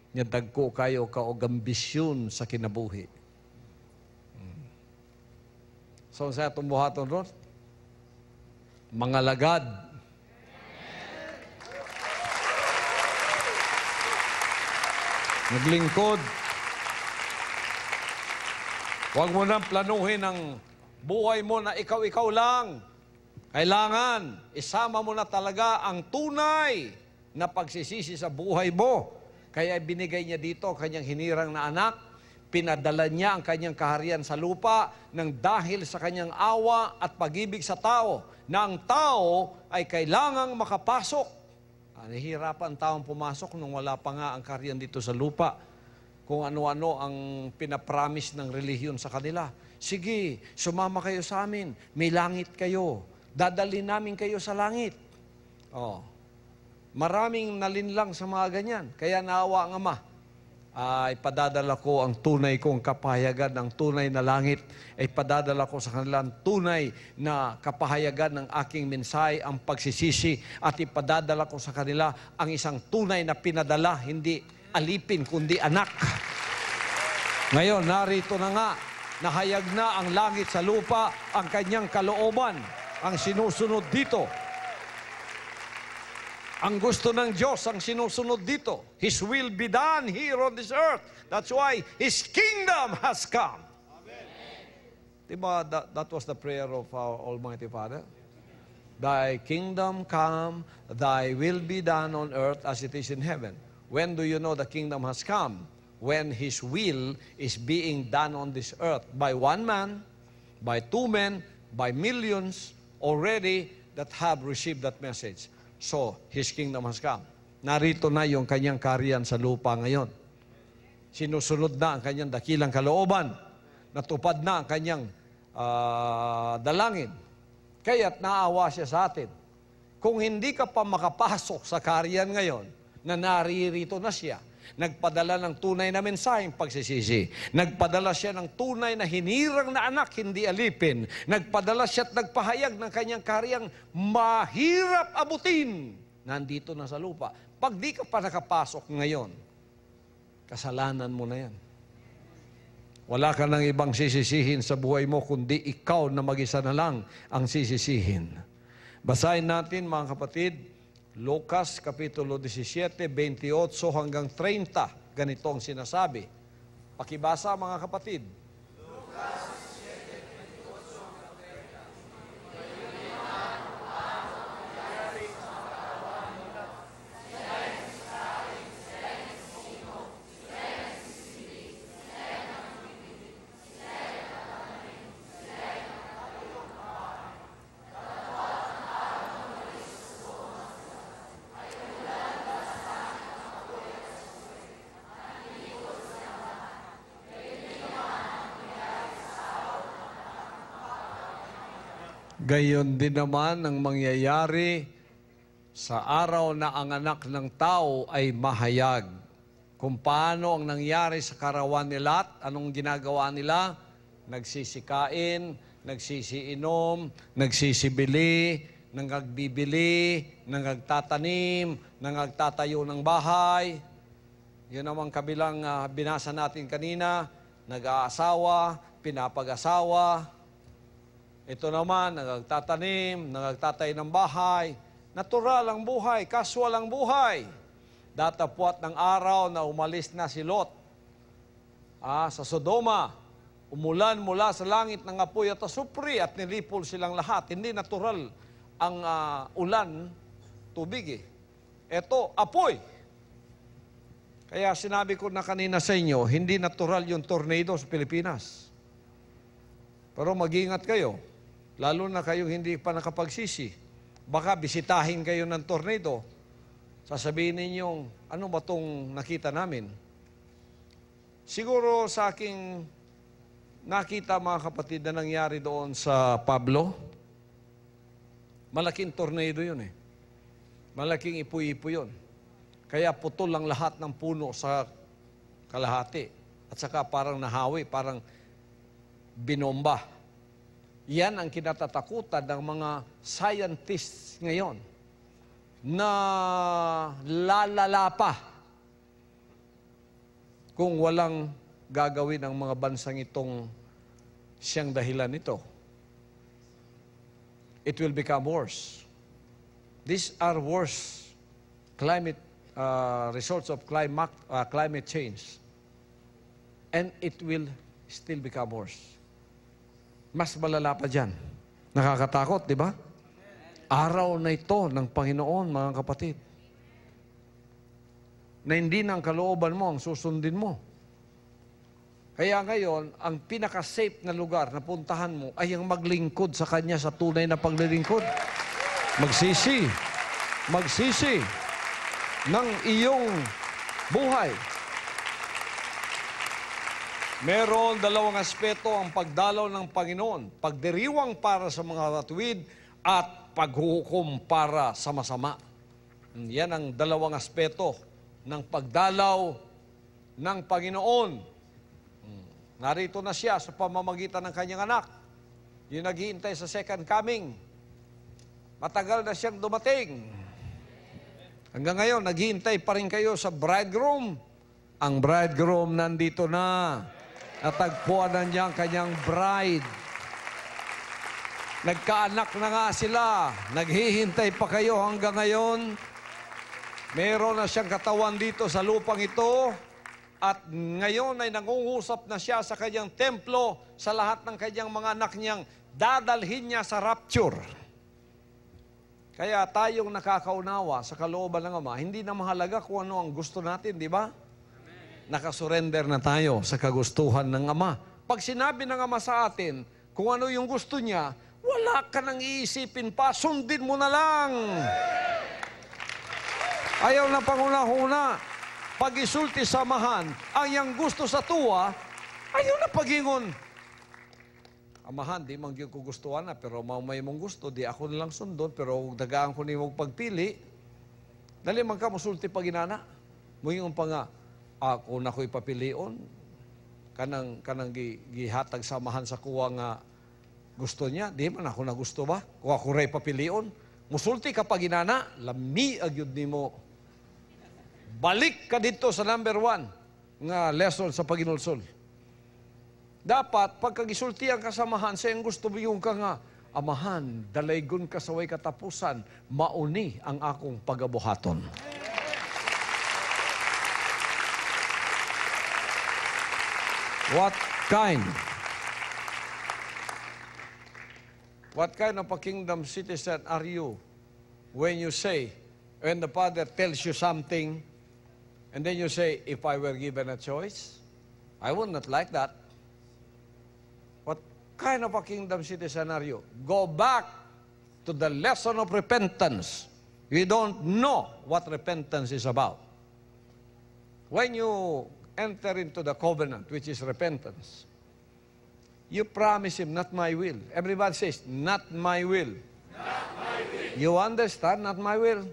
Nya dagko kayo ka og ambisyon sa kinabuhi. So sa atong buhaton ron, mga lagad. Naglingkod. Huwag mo nang planuhin ang buhay mo na ikaw-ikaw lang. Kailangan, isama mo na talaga ang tunay na pagsisisi sa buhay mo. Kaya binigay niya dito kanyang hinirang na anak, pinadala niya ang kanyang kaharian sa lupa nang dahil sa kanyang awa at pag-ibig sa tao, na ang tao ay kailangang makapasok. Nahihirapan ang taong pumasok nung wala pa nga ang kaharian dito sa lupa. Kung ano-ano ang pinapromise ng relihiyon sa kanila. Sige, sumama kayo sa amin. May langit kayo. Dadalhin namin kayo sa langit. Oh. Maraming nalinlang sa mga ganyan. Kaya naawa ang Ama. Ipadadala ko ang tunay kong kapahayagan ng tunay na langit. Ipadadala ko sa kanila ang tunay na kapahayagan ng aking mensahe, ang pagsisisi. At ipadadala ko sa kanila ang isang tunay na pinadala, hindi alipin, kundi anak. Ngayon, narito na nga, nahayag na ang langit sa lupa, ang kanyang kalooban, ang sinusunod dito. Ang gusto ng Diyos ang sinusunod dito. His will be done here on this earth. That's why His kingdom has come. Amen. Diba, that was the prayer of our Almighty Father? Thy kingdom come, Thy will be done on earth as it is in heaven. When do you know the kingdom has come? When His will is being done on this earth by one man, by two men, by millions already that have received that message. So, His kingdom has come. Narito na yung kanyang kaharian sa lupa ngayon. Sinusunod na ang kanyang dakilang kalooban. Natupad na ang kanyang dalangin. Kaya't naawa siya sa atin. Kung hindi ka pa makapasok sa kaharian ngayon, na naririto na siya, nagpadala ng tunay na mensaheng pagsisisi. Nagpadala siya ng tunay na hinirang na anak, hindi alipin. Nagpadala siya at nagpahayag ng kanyang karyang mahirap abutin. Nandito na sa lupa. Pag di ka pa nakapasok ngayon, kasalanan mo na yan. Wala ka ng ibang sisisihin sa buhay mo, kundi ikaw na mag-isa na lang ang sisisihin. Basahin natin, mga kapatid, Lucas, Kapitulo 17, 28 hanggang 30. Ganito ang sinasabi. Pakibasa, mga kapatid. Lucas 17, 28 hanggang 30. Gayon din naman ang mangyayari sa araw na ang anak ng tao ay mahayag. Kung paano ang nangyari sa karawan ni Lot, anong ginagawa nila? Nagsisikain, nagsisiinom, nagsisibili, nangagbibili, nangagtatanim, nangagtatayo ng bahay. Yun namang kabilang binasa natin kanina, nag-aasawa, pinapag-asawa. Ito naman, nagtatanim, nagtatay ng bahay. Natural ang buhay, casual ang buhay. Datapwat ng araw na umalis na si Lot sa Sodoma. Umulan mula sa langit ng apoy at asupri at nilipol silang lahat. Hindi natural ang ulan, tubig eh. Ito, apoy. Kaya sinabi ko na kanina sa inyo, hindi natural yung tornado sa Pilipinas. Pero mag-ingat kayo. Lalo na kayong hindi pa nakapagsisi. Baka bisitahin kayo ng tornado. Sasabihin ninyong, ano ba itong nakita namin? Siguro sa aking nakita, mga kapatid, na nangyari doon sa Pablo, malaking tornado yun eh. Malaking ipoy-ipoy yun. Kaya putol ang lahat ng puno sa kalahati. At saka parang nahawi, parang binomba. Yan ang kinatatakutan ng mga scientists ngayon na lalala pa kung walang gagawin ang mga bansang itong siyang dahilan nito. It will become worse. These are worse results of climate change. And it will still become worse. Mas malala pa dyan. Nakakatakot, di ba? Araw na ito ng Panginoon, mga kapatid. Na hindi ng kalooban mo ang susundin mo. Kaya ngayon, ang pinaka-safe na lugar na puntahan mo ay ang maglingkod sa Kanya sa tunay na paglilingkod. Magsisi ng iyong buhay. Meron dalawang aspeto ang pagdalaw ng Panginoon. Pagdiriwang para sa mga matuwid at paghuhukom para sa masama. Yan ang dalawang aspeto ng pagdalaw ng Panginoon. Narito na siya sa pamamagitan ng kanyang anak. Yung naghihintay sa second coming. Matagal na siyang dumating. Hanggang ngayon, naghihintay pa rin kayo sa bridegroom. Ang bridegroom nandito na. Natagpuan na niya ang kanyang bride. Nagkaanak na nga sila. Naghihintay pa kayo hanggang ngayon. Meron na siyang katawan dito sa lupang ito. At ngayon ay nangungusap na siya sa kanyang templo sa lahat ng kanyang mga anak niyang dadalhin niya sa rapture. Kaya tayong nakakaunawa sa kalooban ng Ama, hindi na mahalaga kung ano ang gusto natin, di ba? Nakasurrender na tayo sa kagustuhan ng Ama. Pag sinabi ng Ama sa atin kung ano yung gusto niya, wala ka nang iisipin pa, sundin mo na lang. Ayaw na panguna-una. Pag-isulti samahan, ang yang gusto sa tuwa, ayaw na pagingon. Amahan, di man ko gustuhan na, pero may mong gusto, di ako nilang sundon, pero dagaan ko ni mong pagpili. Dali man ka, musulti paginana. Muyong pa nga, ako na ko'y papilion, kanang gihatag samahan sa kuwa nga gusto niya, di man ako na gusto ba? Kung ako ray papilion, musulti ka paginana, lami agyud ni mo. Balik ka dito sa number 1 nga lesson sa paginulsol. Dapat, pagkagisulti ang kasamahan, sa iyong gusto mo yung ka nga, Amahan, dalaygon ka sa way katapusan, mauni ang akong pagabuhaton. What kind of a kingdom citizen are you when the Father tells you something, and then you say, if I were given a choice, I would not like that. What kind of a kingdom citizen are you? Go back to the lesson of repentance. You don't know what repentance is about. When you enter into the covenant, which is repentance, you promise Him, not my will. Everybody says, not my will. Not my will. You understand, not my will?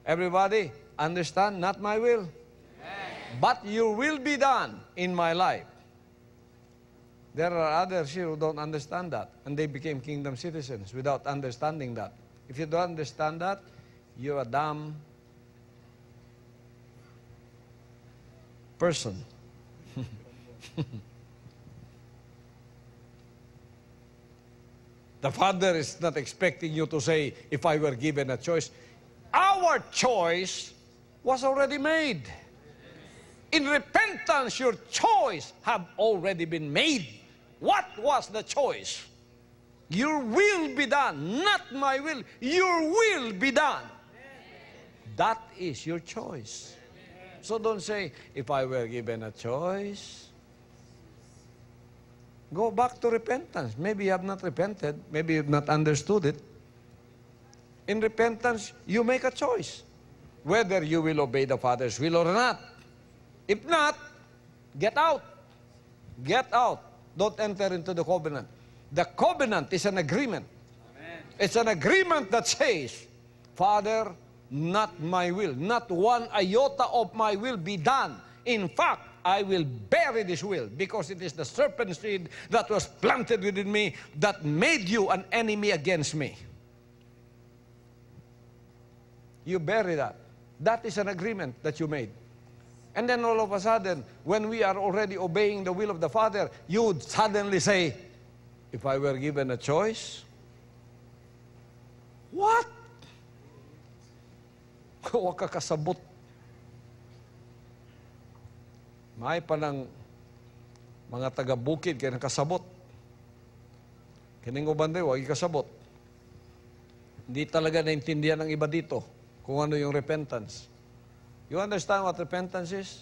Everybody, understand, not my will? Amen. But your will be done in my life. There are others here who don't understand that, and they became kingdom citizens without understanding that. If you don't understand that, you're a dumb person. The Father is not expecting you to say, if I were given a choice. Our choice was already made. In repentance, your choice have already been made. What was the choice? Your will be done, not my will. Your will be done. That is your choice. So don't say, if I were given a choice. Go back to repentance. Maybe you have not repented. Maybe you have not understood it. In repentance, you make a choice. Whether you will obey the Father's will or not. If not, get out. Get out. Don't enter into the covenant. The covenant is an agreement. Amen. It's an agreement that says, Father, not my will. Not one iota of my will be done. In fact, I will bury this will, because it is the serpent seed that was planted within me that made you an enemy against me. You bury that. That is an agreement that you made. And then all of a sudden, when we are already obeying the will of the Father, you would suddenly say, if I were given a choice, what? Huwag ka kasabot. May pa ng mga taga-bukid kaya nakasabot. Kining ubanday, huwag ikasabot. Hindi talaga naintindihan ng iba dito kung ano yung repentance. You understand what repentance is?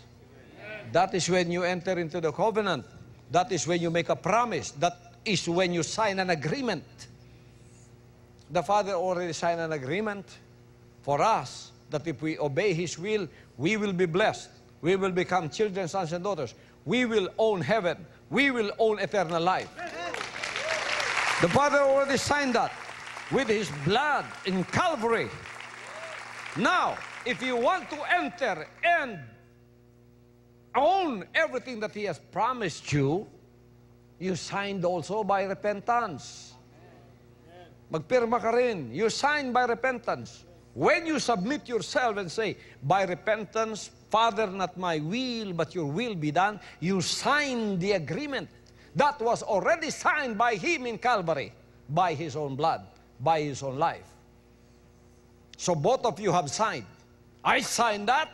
That is when you enter into the covenant. That is when you make a promise. That is when you sign an agreement. The Father already signed an agreement for us that if we obey His will, we will be blessed. We will become children, sons, and daughters. We will own heaven. We will own eternal life. The Father already signed that with His blood in Calvary. Now, if you want to enter and own everything that He has promised you, you signed also by repentance. Magpirma ka rin. You sign by repentance. When you submit yourself and say, by repentance, Father, not my will, but your will be done, you sign the agreement. That was already signed by Him in Calvary, by His own blood, by His own life. So both of you have signed. I signed that,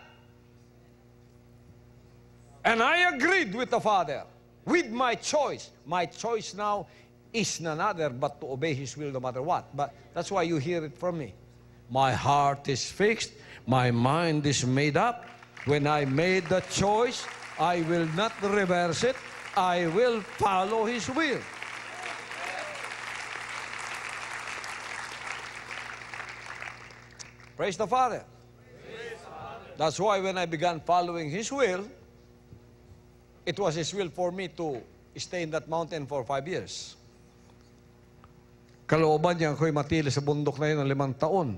and I agreed with the Father, with my choice. My choice now is none other but to obey His will no matter what. But that's why you hear it from me. My heart is fixed. My mind is made up. When I made the choice, I will not reverse it. I will follow His will. Praise the Father. That's why when I began following His will, it was His will for me to stay in that mountain for 5 years. Kalooban niya ako'y matili sa bundok na yun ng 5 taon.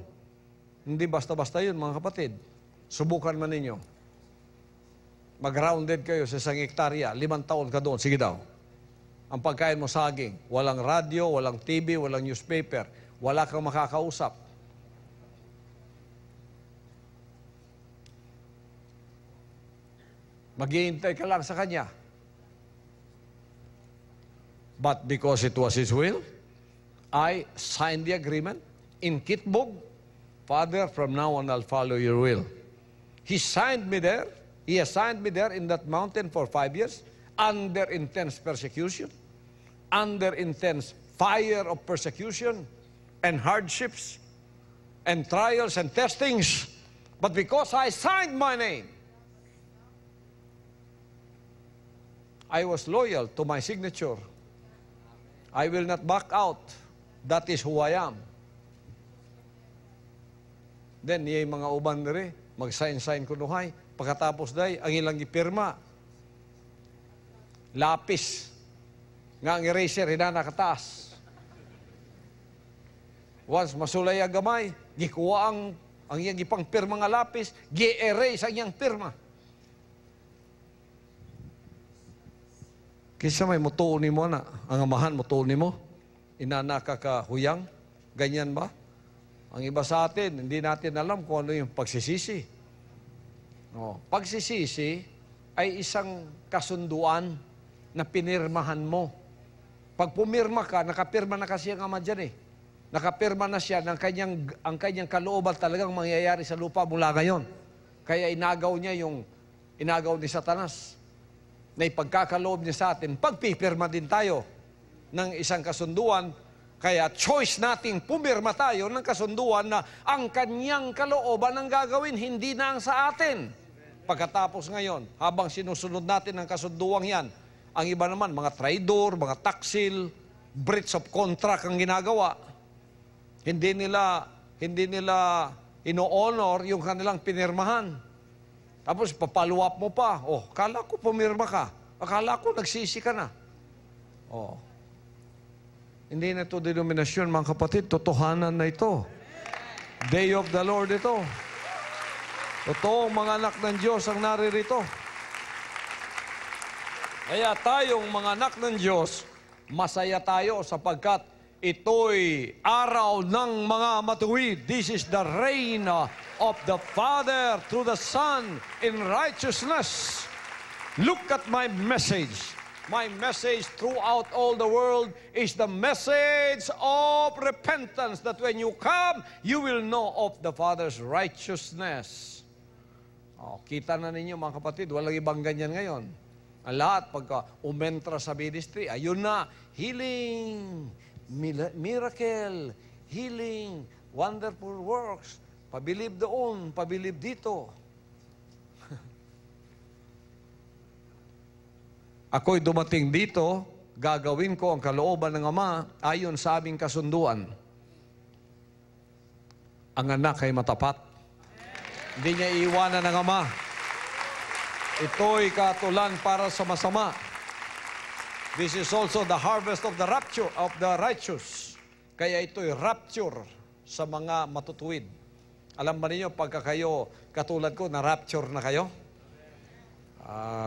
Hindi basta-basta yun, mga kapatid. Subukan man ninyo. Mag-grounded kayo sa 1 hektarya, 5 taon ka doon, sige daw. Ang pagkain mo saging, walang radyo, walang TV, walang newspaper, wala kang makakausap. Maghihintay ka lang sa Kanya. But because it was His will, I signed the agreement in Kitbog. Father, from now on, I'll follow your will. He signed me there. He assigned me there in that mountain for 5 years, under intense persecution, under intense fire of persecution, and hardships, and trials, and testings. But because I signed my name, I was loyal to my signature. I will not back out. That is who I am. Then, yung mga uban nere, mag-sign-sign kunuhay. Pagkatapos day, ang ilang ipirma. Lapis. Nga ang eraser, hinanakataas. Once masulay ang gamay, gikuha ang iyang ipang pirma nga lapis, gi-erase ang iyang pirma. Kisa may mutuon ni mo na, ang amahan mutuon ni mo, inanaka ka huyang, ganyan ba? Ang iba sa atin, hindi natin alam kung ano yung pagsisisi. No. Pagsisisi ay isang kasunduan na pinirmahan mo. Pag pumirma ka, nakapirma na kasi ang ama dyan eh. Nakapirma na siya ng ang kanyang kalooban talagang mangyayari sa lupa mula ngayon. Kaya inagaw ni Satanas na ipagkakaloob niya sa atin, pagpipirma din tayo ng isang kasunduan. Kaya choice nating pumirma tayo ng kasunduan na ang kanyang kalooban ang gagawin, hindi na ang sa atin. Pagkatapos ngayon, habang sinusunod natin ang kasunduang yan, ang iba naman, mga traidor, mga taksil, breach of contract ang ginagawa. Hindi nila ino-honor yung kanilang pinirmahan. Tapos papaluap mo pa. Oh, kala ko pumirma ka. Akala ko nagsisi ka na. Oh. Hindi na ito denominasyon, mga kapatid. Totohanan na ito. Day of the Lord ito. Totoong mga anak ng Diyos ang naririto. Kaya tayong mga anak ng Diyos, masaya tayo sapagkat ito'y araw ng mga matuwid. This is the reign of the Father through the Son in righteousness. Look at my message. My message throughout all the world is the message of repentance, that when you come, you will know of the Father's righteousness. Kita na ninyo mga kapatid, walang ibang ganyan ngayon. Ang lahat, pagka umentra sa ministry, ayun na, healing, miracle, healing, wonderful works, pabilib doon, pabilib dito. Ako'y dumating dito, gagawin ko ang kalooban ng Ama ayon sa aming kasunduan. Ang anak ay matapat. Hindi niya iiwanan ng Ama. Ito'y katulan para sa masama. This is also the harvest of the rapture of the righteous. Kaya ito'y rapture sa mga matutuwid. Alam ba ninyo, pagka kayo katulad ko, na-rapture na kayo?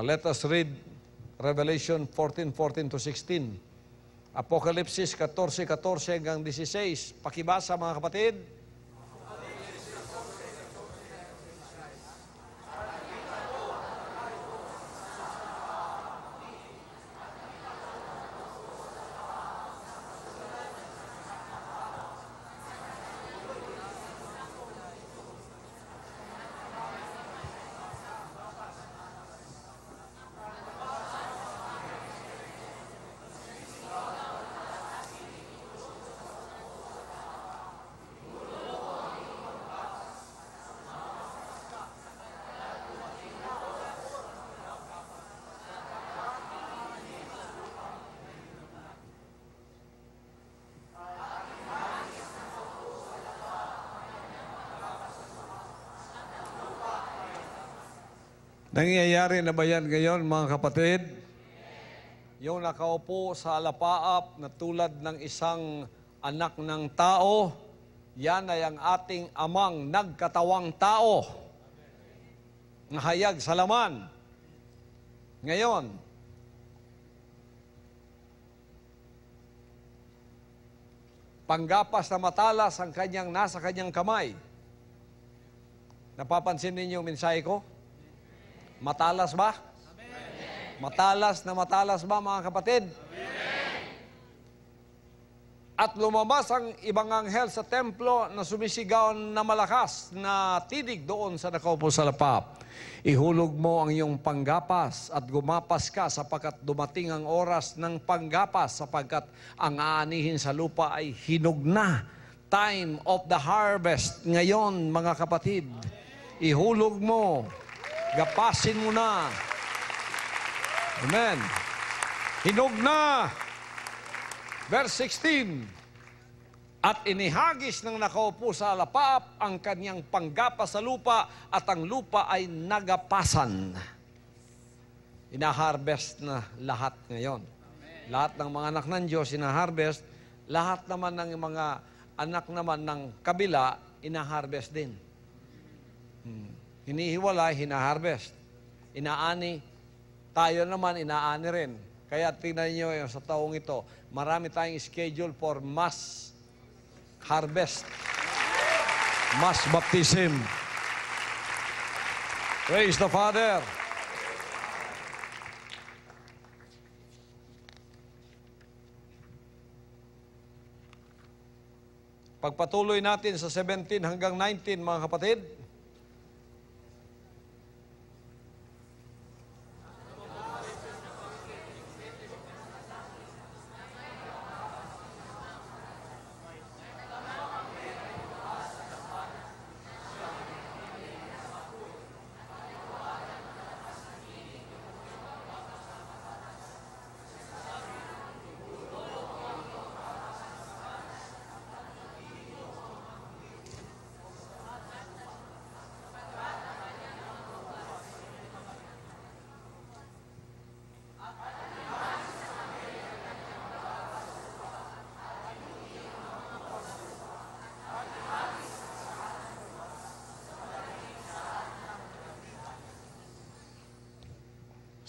Let us read Revelation 14:14 to 16. Apokalipsis 14:14 hanggang 16. Pakibasa mga kapatid. Nangyayari na ba yan ngayon, mga kapatid? Yung nakaupo sa alapaap na tulad ng isang anak ng tao, yan ay ang ating amang nagkatawang tao, nahayag sa laman. Ngayon, panggapas na matalas ang kanyang nasa kanyang kamay. Napapansin ninyo yung mensahe ko? Matalas ba? Amen. Matalas ba, mga kapatid? Amen. At lumabas ang ibang anghel sa templo na sumisigaw na malakas na tinig doon sa nakaupo sa lapap. Ihulog mo ang iyong panggapas at gumapas ka sapagkat dumating ang oras ng panggapas, sapagkat ang aanihin sa lupa ay hinog na. Time of the harvest ngayon, mga kapatid. Ihulog mo. Gapasin mo na. Amen. Hinog na. Verse 16. At inihagis ng nakaupo sa alapaap ang kanyang panggapas sa lupa at ang lupa ay nagapasan. Ina-harvest na lahat ngayon. Amen. Lahat ng mga anak ng Diyos ina-harvest. Lahat naman ng mga anak naman ng kabila ina-harvest din. Hinihiwalay, hina-harvest. Inaani, tayo naman inaani rin. Kaya tingnan niyo sa taong ito, marami tayong schedule for mass harvest. Mass baptism. Praise the Father. Pagpatuloy natin sa 17 hanggang 19, mga kapatid.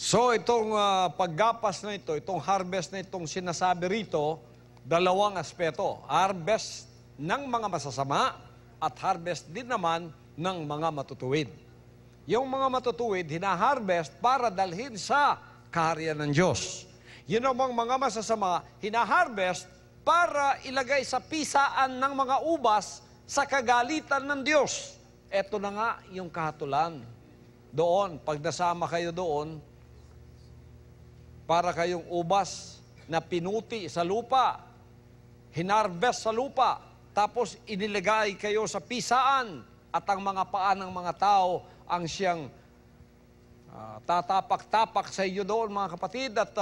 So itong paggapas na ito, itong harvest na itong sinasabi rito, dalawang aspeto. Harvest ng mga masasama at harvest din naman ng mga matutuwid. Yung mga matutuwid, hinaharvest para dalhin sa kaharian ng Diyos. Yun namang mga masasama, hinaharvest para ilagay sa pisaan ng mga ubas sa kagalitan ng Diyos. Ito na nga yung kahatulan. Doon, pag nasama kayo doon, para kayong ubas na pinuti sa lupa, hinarvest sa lupa, tapos inilagay kayo sa pisaan at ang mga paa ng mga tao ang siyang tatapak-tapak sa iyo doon, mga kapatid, at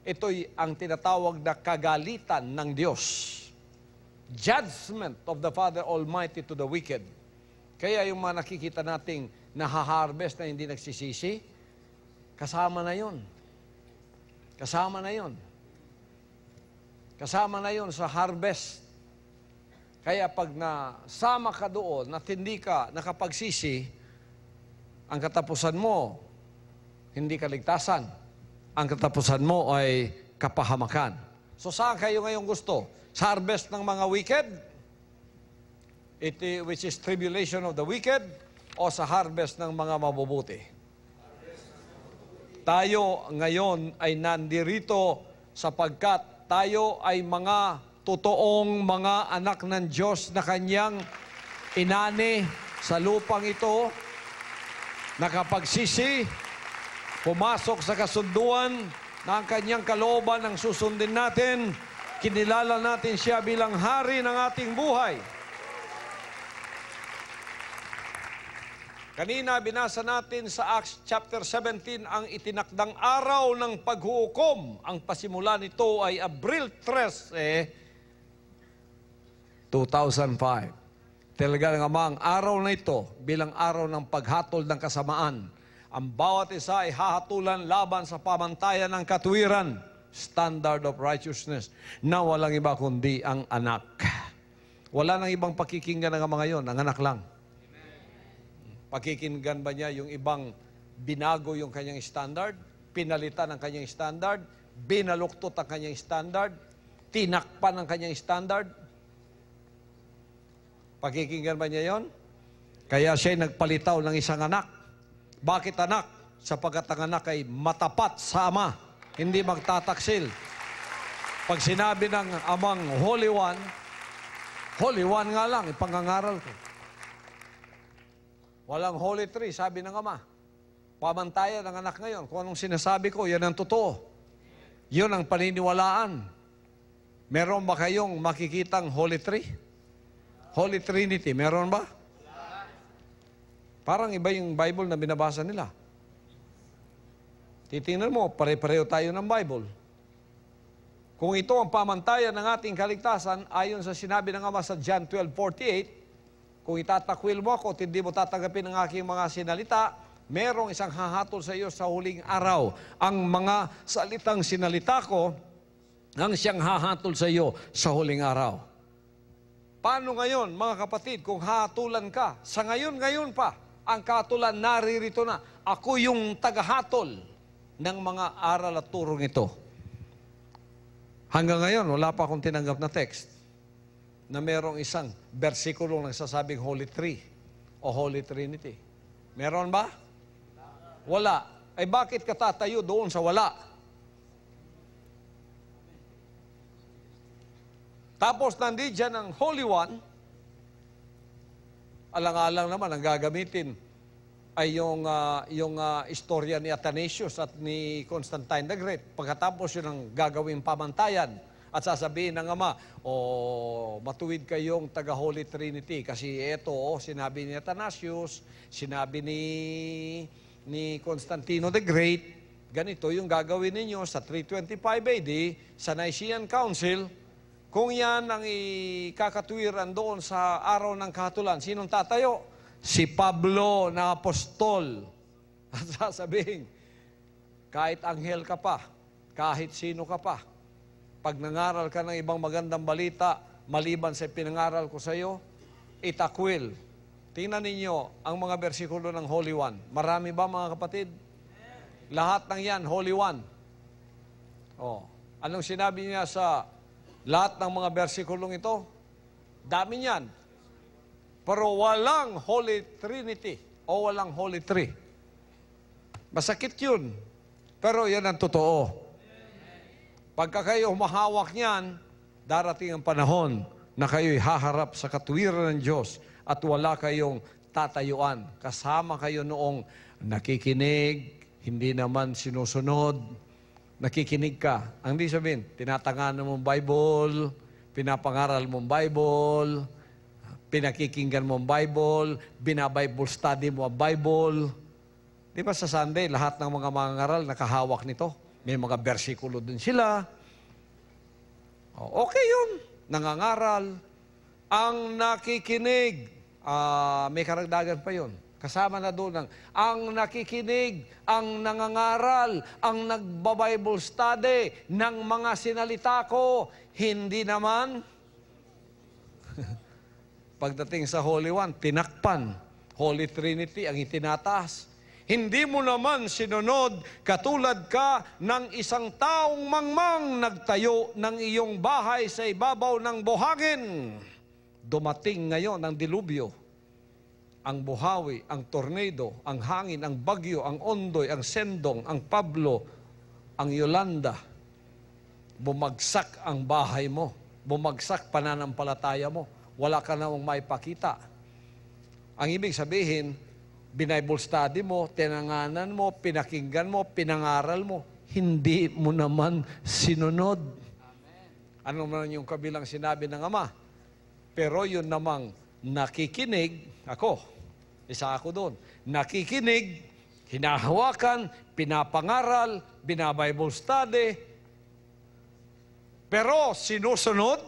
ito'y ang tinatawag na kagalitan ng Diyos. Judgment of the Father Almighty to the wicked. Kaya yung mga nakikita nating nahaharvest na hindi nagsisisi, kasama na yun. Kasama na yun. Kasama na yun sa harvest. Kaya pag nasama ka doon at hindi ka nakapagsisi, ang katapusan mo, hindi kaligtasan. Ang katapusan mo ay kapahamakan. So saan kayo ngayong gusto? Sa harvest ng mga wicked, which is tribulation of the wicked, o sa harvest ng mga mabubuti? Tayo ngayon ay nandirito sapagkat tayo ay mga totoong mga anak ng Diyos na Kanyang inani sa lupang ito, nakapagsisi, pumasok sa kasunduan na ang Kanyang kalooban ang susundin natin, kinilala natin Siya bilang hari ng ating buhay. Kanina, binasa natin sa Acts chapter 17 ang itinakdang araw ng paghuhukom. Ang pasimula nito ay Abril 13, 2005. Talaga nga ang araw na ito bilang araw ng paghatol ng kasamaan. Ang bawat isa ay hahatulan laban sa pamantayan ng katuwiran, standard of righteousness, na walang iba kundi ang anak. Wala nang ibang pakikinggan ng mga yon, ang anak lang. Pakikinggan ba niya yung ibang binago yung kanyang standard, pinalitan ang kanyang standard, binaluktot ang kanyang standard, tinakpan ang kanyang standard? Pakikinggan ba niya yon? Kaya siya'y nagpalitaw ng isang anak. Bakit anak? Sapagkat ang anak ay matapat sa ama, hindi magtataksil. Pag sinabi ng amang Holy One nga lang, ipangangaral ko. Walang Holy Three, sabi ng Ama. Pamantayan ng anak ngayon. Kung anong sinasabi ko, yan ang totoo. Yun ang paniniwalaan. Meron ba kayong makikitang Holy Three? Holy Trinity, meron ba? Parang iba yung Bible na binabasa nila. Titingnan mo, pare-pareho tayo ng Bible. Kung ito ang pamantayan ng ating kaligtasan, ayon sa sinabi ng Ama sa John 12:48, kung itatakwil mo ako at hindi mo tatanggapin ang aking mga sinalita, merong isang hahatol sa iyo sa huling araw. Ang mga salitang sinalita ko, ang siyang hahatol sa iyo sa huling araw. Paano ngayon, mga kapatid, kung hahatulan ka? Sa ngayon pa, ang kahatulan naririto na. Ako yung tagahatol ng mga aral at turong ito. Hanggang ngayon, wala pa akong tinanggap na text na merong isang versikulo nagsasabing Holy Three o Holy Trinity. Meron ba? Wala. Ay bakit ka tatayo doon sa wala? Tapos nandiyan ang Holy One, alang-alang naman ang gagamitin ay yung istorya ni Athanasius at ni Constantine the Great. Pagkatapos yun ang gagawing pamantayan. At sasabihin ng Ama, matuwid kayong taga-Holy Trinity. Kasi ito, sinabi ni Athanasius, sinabi ni Constantino the Great, ganito yung gagawin ninyo sa 325 AD, sa Nicene Council. Kung yan ang ikakatuwiran doon sa araw ng kahatulan, sinong tatayo? Si Pablo na apostol. At sasabihin, kahit anghel ka pa, kahit sino ka pa, pag nangaral ka ng ibang magandang balita, maliban sa pinangaral ko sa iyo, itakwil. Tingnan ninyo ang mga bersikulo ng Holy One. Marami ba, mga kapatid? Lahat ng yan, Holy One. Oh, anong sinabi niya sa lahat ng mga versikulong ito? Dami niyan. Pero walang Holy Trinity o walang Holy Three. Masakit yun. Pero yan ang totoo. Pagka kayo humahawak niyan, darating ang panahon na kayo'y haharap sa katuwiran ng Diyos at wala kayong tatayuan. Kasama kayo noong nakikinig, hindi naman sinusunod, nakikinig ka. Ang di sabihin, tinatanganan mong Bible, pinapangaral mong Bible, pinakikinggan mong Bible, binabible study mo ang Bible. Di ba sa Sunday, lahat ng mga mangangaral nakahawak nito? May mga bersikulo dun sila. Okay yun, nangangaral. Ang nakikinig, may karagdagan pa yun. Kasama na doon ang nakikinig, ang nangangaral, ang nagba-Bible study ng mga sinalita ko, hindi naman pagdating sa Holy One, tinakpan. Holy Trinity ang itinataas. Hindi mo naman sinunod katulad ka ng isang taong mangmang nagtayo ng iyong bahay sa ibabaw ng buhangin. Dumating ngayon ang dilubyo. Ang buhawi, ang tornado, ang hangin, ang bagyo, ang ondoy, ang sendong, ang Pablo, ang Yolanda. Bumagsak ang bahay mo. Bumagsak pananampalataya mo. Wala ka namang maipakita. Ang ibig sabihin, Bible study mo, tinanganan mo, pinakinggan mo, pinangaral mo, hindi mo naman sinunod. Ano naman yung kabilang sinabi ng Ama? Pero yun namang nakikinig, ako, isa ako doon, nakikinig, hinahawakan, pinapangaral, binabible study, pero sinusunod,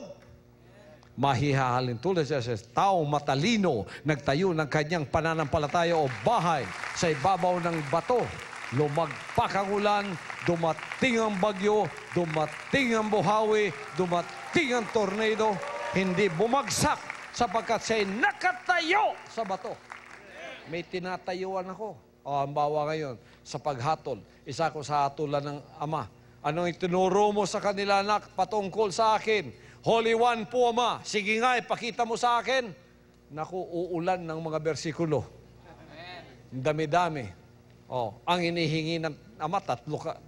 mahihahalin tulad siya sa taong matalino, nagtayo ng kanyang pananampalataya o bahay sa ibabaw ng bato. Lumagpak ang ulan, dumating ang bagyo, dumating ang buhawi, dumating ang tornado, hindi bumagsak sapagkat siya'y nakatayo sa bato. May tinatayuan ako. O, halimbawa ngayon, sa paghatol, isa ko sa hatulan ng Ama. Anong itinuro mo sa kanila, anak, patungkol sa akin? Holy One po, Ama. Sige nga, ipakita mo sa akin. Naku, uulan ng mga bersikulo. Dami-dami. O, ang inihingi ng Ama,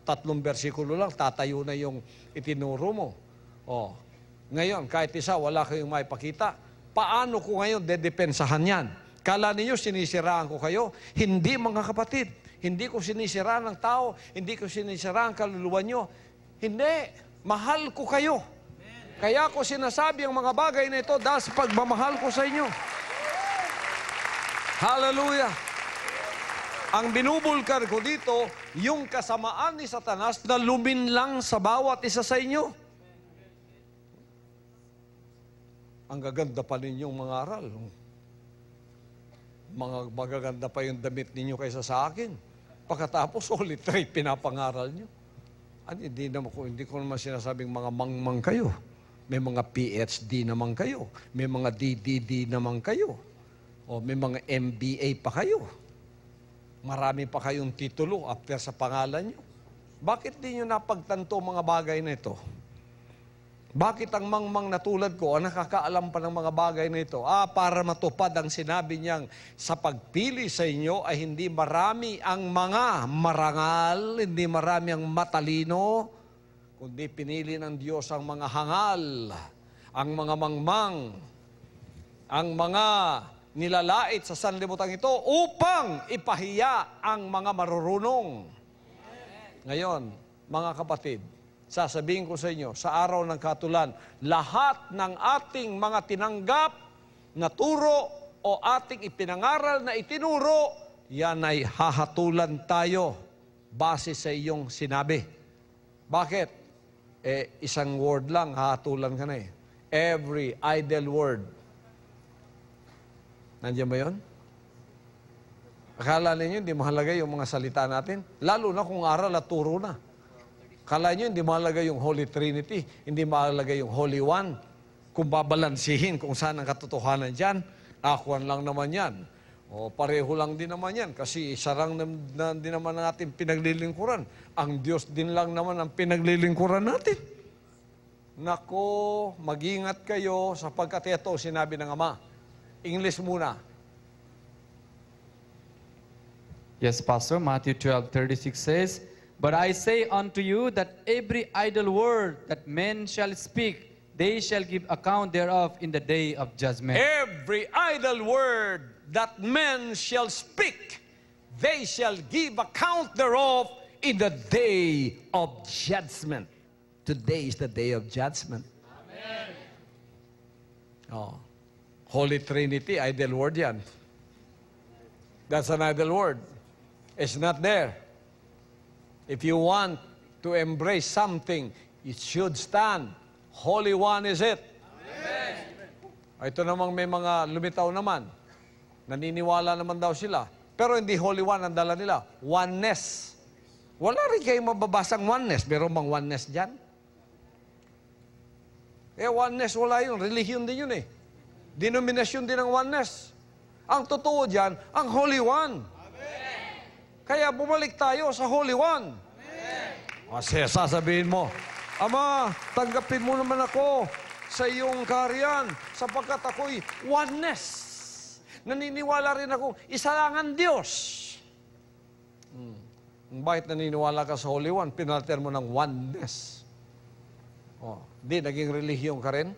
tatlong bersikulo lang, tatayo na yung itinuro mo. O, ngayon, kahit isa, wala kayong maipakita. Paano ko ngayon dedepensahan yan? Kala ninyo, sinisiraan ko kayo? Hindi, mga kapatid. Hindi ko sinisiraan ng tao. Hindi ko sinisiraan ang kaluluwa nyo. Hindi. Mahal ko kayo. Kaya ko sinasabi ang mga bagay na ito dahil sa pagmamahal ko sa inyo. Hallelujah! Ang binubulkar ko dito, yung kasamaan ni Satanas na luminlang sa bawat isa sa inyo. Ang gaganda pa ninyong mga aral. Magaganda pa yung damit ninyo kaysa sa akin. Pagkatapos, Holy Three, pinapangaral nyo. Hindi ko naman sinasabing mga mangmang kayo. May mga PhD naman kayo. May mga DDD naman kayo. O may mga MBA pa kayo. Marami pa kayong titulo after sa pangalan nyo. Bakit di nyo napagtanto mga bagay na ito? Bakit ang mangmang na tulad ko, nakakaalam pa ng mga bagay na ito? Para matupad ang sinabi niyang sa pagpili sa inyo ay hindi marami ang mga marangal, hindi marami ang matalino, kundi pinili ng Diyos ang mga hangal, ang mga mangmang, ang mga nilalait sa sanlibutan ito upang ipahiya ang mga marurunong. Ngayon, mga kapatid, sasabihin ko sa inyo, sa araw ng katulan, lahat ng ating mga tinanggap na turo o ating ipinangaral na itinuro, yan ay hahatulan tayo base sa iyong sinabi. Bakit? Isang word lang, hahatulan ka na eh. Every idle word. Nandiyan ba yun? Akala ninyo, hindi mahalaga yung mga salita natin? Lalo na kung aral at turo na. Akala nyo, hindi mahalaga yung Holy Trinity, hindi mahalaga yung Holy One. Kung babalansihin kung saan ang katotohanan dyan, akuan lang naman yan. O, pareho lang din naman yan kasi isa lang din naman natin pinaglilingkuran. Ang Diyos din lang naman ang pinaglilingkuran natin. Nako, mag-ingat kayo sapagkat ito sinabi ng Ama. English muna.
Yes, Pastor, Matthew 12:36 says, "But I say unto you that every idle word that men shall speak, they shall give account thereof in the day of judgment."
Every idle word that men shall speak, they shall give account thereof in the day of judgment. Today is the day of judgment. Amen. Oh. Holy Trinity, idle word yan. That's an idle word. It's not there. If you want to embrace something, it should stand. Holy One is it. Amen. Ito namang may mga lumitaw naman. Naniniwala naman daw sila. Pero hindi Holy One ang dala nila. Oneness. Wala rin kayo mababasang oneness. Meron bang oneness dyan? Oneness wala yun. Religion din yun eh. Denominasyon din ang oneness. Ang totoo dyan, ang Holy One. Kaya bumalik tayo sa Holy One. Kasi sasabihin mo, Ama, tanggapin mo naman ako sa iyong kaharian sapagkat ako'y oneness. Naniniwala rin ako, isa lang ang Diyos. Bakit naniniwala ka sa Holy One? Pinalter mo ng oneness. Di, naging relihiyon ka rin?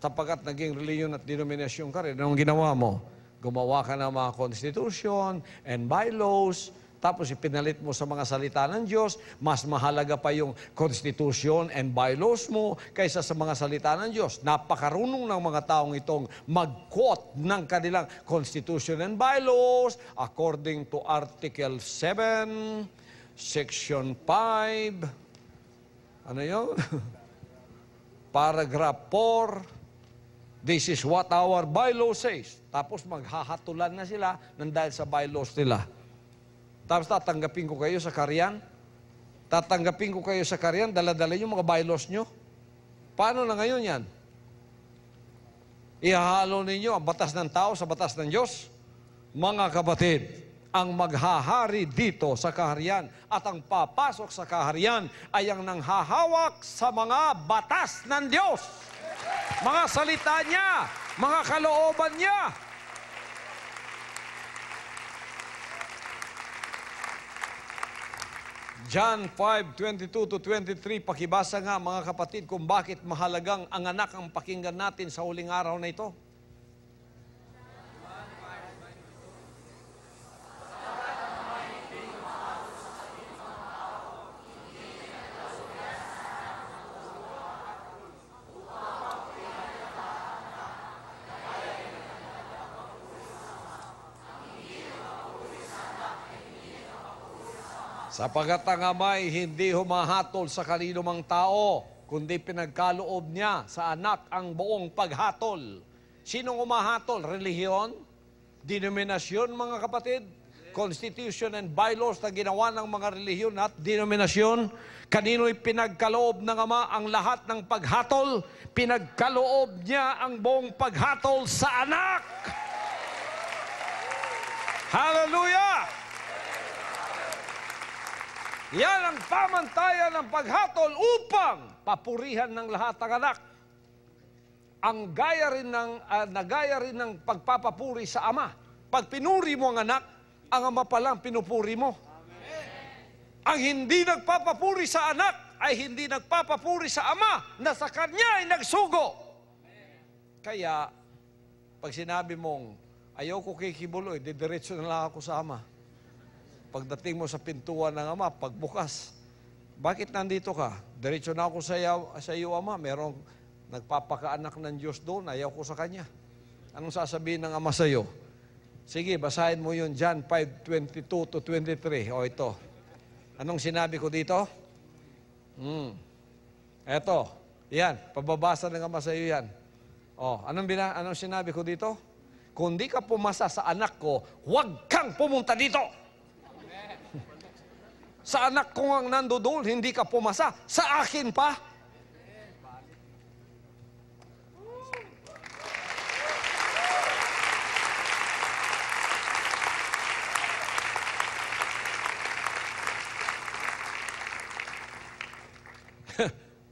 Sapagkat naging relihiyon at denominasyon ka rin, anong ginawa mo? Gumawa ka ng mga constitution and bylaws, tapos ipinalit mo sa mga salita ng Diyos, mas mahalaga pa yung constitution and bylaws mo kaysa sa mga salita ng Diyos. Napakarunong ng mga taong itong mag-quote ng kanilang constitution and bylaws according to Article 7, Section 5, ano yun? Paragraph 4, this is what our bylaw says. Tapos maghahatulan na sila ng dahil sa bylaws nila. Tapos tatanggapin ko kayo sa kaharian. Tatanggapin ko kayo sa kaharian, dala-dala yung mga bylaws nyo. Paano na ngayon yan? Ihahalo ninyo ang batas ng tao sa batas ng Diyos? Mga kapatid, ang maghahari dito sa kaharian at ang papasok sa kaharian ay ang nanghahawak sa mga batas ng Diyos. Mga salita niya, mga kalooban niya. John 5:22-23, pakibasa nga mga kapatid kung bakit mahalagang ang anak ang pakinggan natin sa huling araw na ito. Sapagat ang Ama'y hindi humahatol sa kanino mang tao, kundi pinagkaloob niya sa anak ang buong paghatol. Sinong humahatol? Relihiyon? Denominasyon, mga kapatid? Constitution and bylaws na ginawa ng mga relihiyon at denominasyon? Kanino'y pinagkaloob ng Ama ang lahat ng paghatol? Pinagkaloob niya ang buong paghatol sa anak! Hallelujah! Yan ang pamantayan ng paghatol upang papurihan ng lahat ng anak. Ang nagaya rin ng pagpapapuri sa Ama. Pag pinuri mo ang anak, ang Ama palang pinupuri mo. Amen. Ang hindi nagpapapuri sa anak ay hindi nagpapapuri sa Ama na sa Kanya ay nagsugo. Amen. Kaya, pag sinabi mong, ayaw ko kikibuloy, didiretso na lang ako sa Ama. Pagdating mo sa pintuan ng Ama, pagbukas, bakit nandito ka? Diretso na ako sa iyo, Ama. Merong nagpapakaanak ng Diyos doon, ayaw ko sa Kanya. Anong sasabihin ng Ama sa iyo? Sige, basahin mo yun, John 5:22-23. O ito. Anong sinabi ko dito? Eto. Yan, pababasa ng Ama sa iyo yan. O, anong sinabi ko dito? Kung di ka pumasa sa anak ko, huwag kang pumunta dito. Sa anak ko ang nandoon, hindi ka pumasa. Sa akin pa.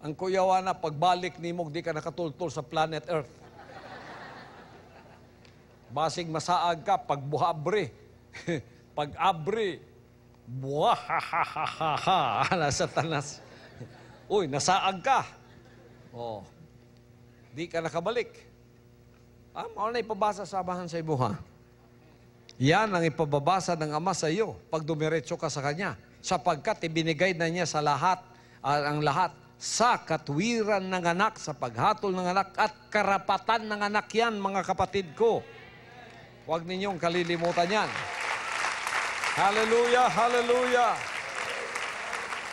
Ang kuyawa na, pagbalik ni mo, di ka nakatultol sa planet Earth. Basig masaag ka, pagbuhabre. Pag-abre. Buwahahahaha. Nasa tanas. Uy, nasaag ka. Oh. Di ka nakabalik. Ano na ipabasa sa amahan sa ibo, ha? Yan ang ipababasa ng Ama sa iyo pag dumiretso ka sa Kanya. Sapagkat ibinigay na niya sa lahat, ang lahat, sa katwiran ng anak, sa paghatol ng anak, at karapatan ng anak yan, mga kapatid ko. Huwag ninyong kalilimutan yan. Hallelujah, hallelujah.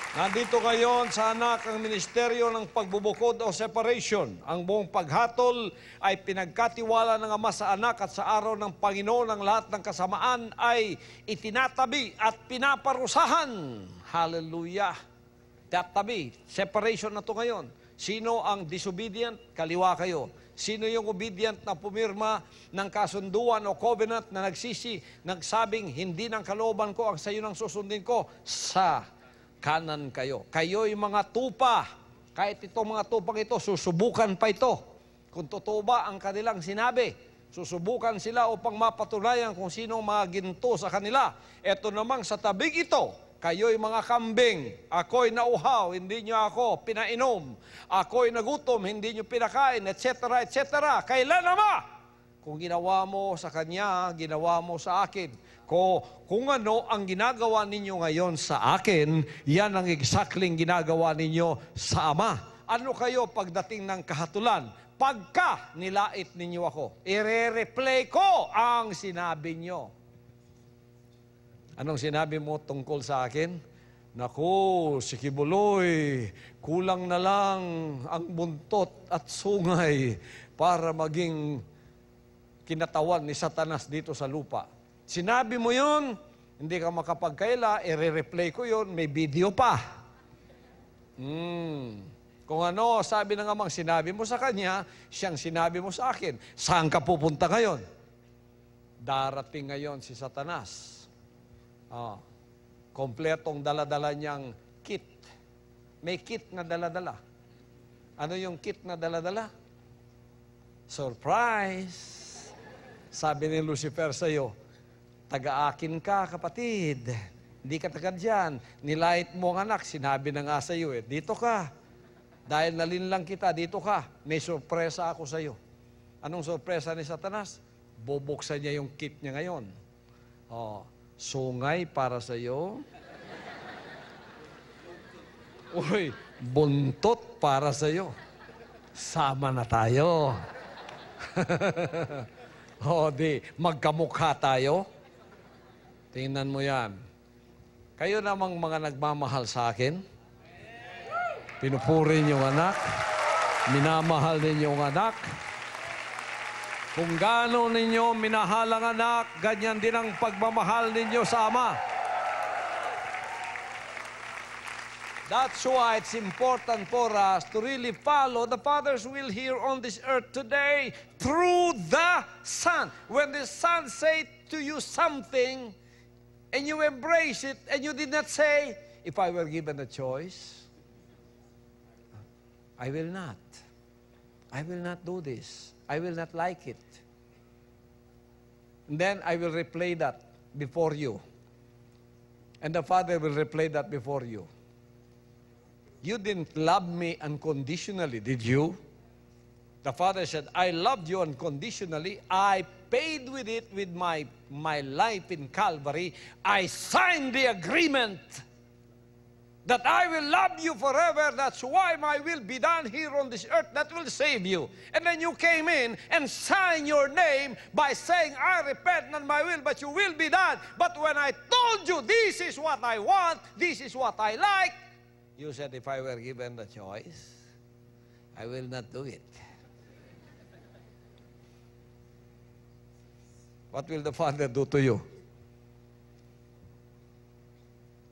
Nandito ngayon sa anak ang ministeryo ng pagbubukod o separation. Ang buong paghatol ay pinagkatiwala ng Ama sa anak at sa araw ng Panginoon ang lahat ng kasamaan ay itinatabi at pinaparusahan. Hallelujah. Tatabi, separation na to ngayon. Sino ang disobedient? Kaliwa kayo. Sino yung obedient na pumirma ng kasunduan o covenant na nagsabing hindi ng kalooban ko ang sayo ng susundin ko? Sa kanan kayo. Kayo'y mga tupa. Kahit itong mga tupang ito, susubukan pa ito. Kung totoo ba ang kanilang sinabi, susubukan sila upang mapatunayan kung sino ang mga ginto sa kanila. Ito namang sa tabing ito, kayo'y mga kambing, ako'y nauhaw, hindi nyo ako pinainom. Ako'y nagutom, hindi nyo pinakain, etc., etc. Kailan Ama? Kung ginawa mo sa Kanya, ginawa mo sa akin. Kung ano ang ginagawa ninyo ngayon sa akin, yan ang exactly ginagawa ninyo sa Ama. Ano kayo pagdating ng kahatulan? Pagka nilait ninyo ako, i-replay ko ang sinabi nyo. Anong sinabi mo tungkol sa akin? Naku, si Kibuloy, kulang na lang ang buntot at sungay para maging kinatawan ni Satanas dito sa lupa. Sinabi mo yun, hindi ka makapagkaila, i-replay ko yun, may video pa. Kung ano, sabi ng Amang, sinabi mo sa kanya, siyang sinabi mo sa akin. Saan ka pupunta ngayon? Darating ngayon si Satanas. Kompletong dala-dala niyang kit. May kit na dala-dala. Ano yung kit na dala-dala? Surprise! Sabi ni Lucifer sa iyo, taga-akin ka, kapatid. Hindi ka taga dyan. Nilait mo ang anak, sinabi na nga sa iyo, dito ka. Dahil nalinlang kita, dito ka. May sorpresa ako sa iyo. Anong sorpresa ni Satanas? Bubuksan niya yung kit niya ngayon. Sungay para sa iyo. Uy, buntot para sa iyo. Sama na tayo. Di, magkamukha tayo. Tingnan mo yan. Kayo namang mga nagmamahal sa akin, pinupuri niyo ang anak, minamahal ninyo ang anak. Kung gaano ninyo minahal ang anak, ganyan din ang pagmamahal ninyo sa Ama. That's why it's important for us to really follow the Father's will here on this earth today through the Son. When the Son says to you something and you embrace it and you did not say, if I were given a choice, I will not. I will not do this. I will not like it. And then I will replay that before you. And the Father will replay that before you. You didn't love me unconditionally, did you? The Father said, I loved you unconditionally. I paid with it with my life in Calvary. I signed the agreement that I will love you forever. That's why my will be done here on this earth. That will save you. And then you came in and signed your name by saying, I repent, not my will, but your will be done. But when I told you, this is what I want, this is what I like, you said, if I were given the choice, I will not do it. What will the Father do to you?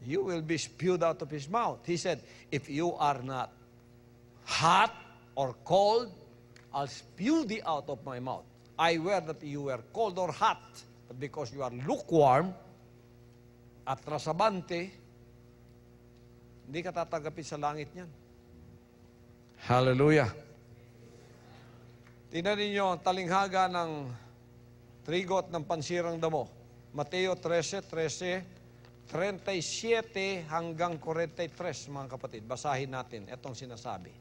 You will be spewed out of His mouth. He said, if you are not hot or cold, I'll spew thee out of my mouth. I were that you were cold or hot, but because you are lukewarm at rasabante, hindi ka tatanggapin sa langit niyan. Hallelujah. Tingnan ninyo ang talinghaga ng trigo at ng pansirang damo. Mateo 13:37 hanggang 43, mga kapatid. Basahin natin itong sinasabi.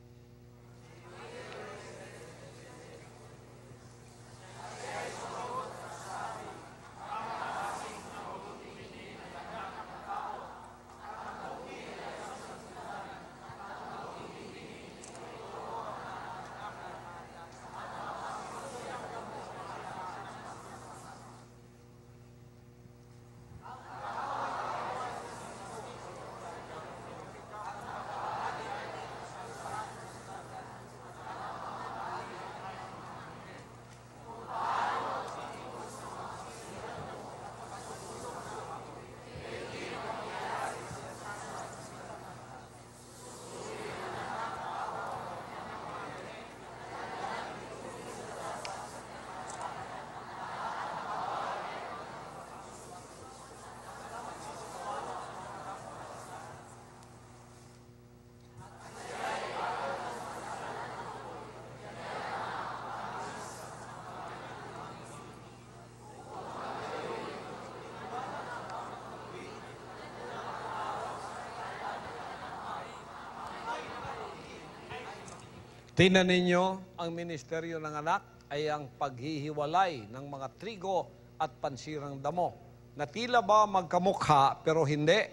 Tingnan ninyo, ang ministeryo ng anak ay ang paghihiwalay ng mga trigo at pansirang damo. Na tila ba magkamukha, pero hindi.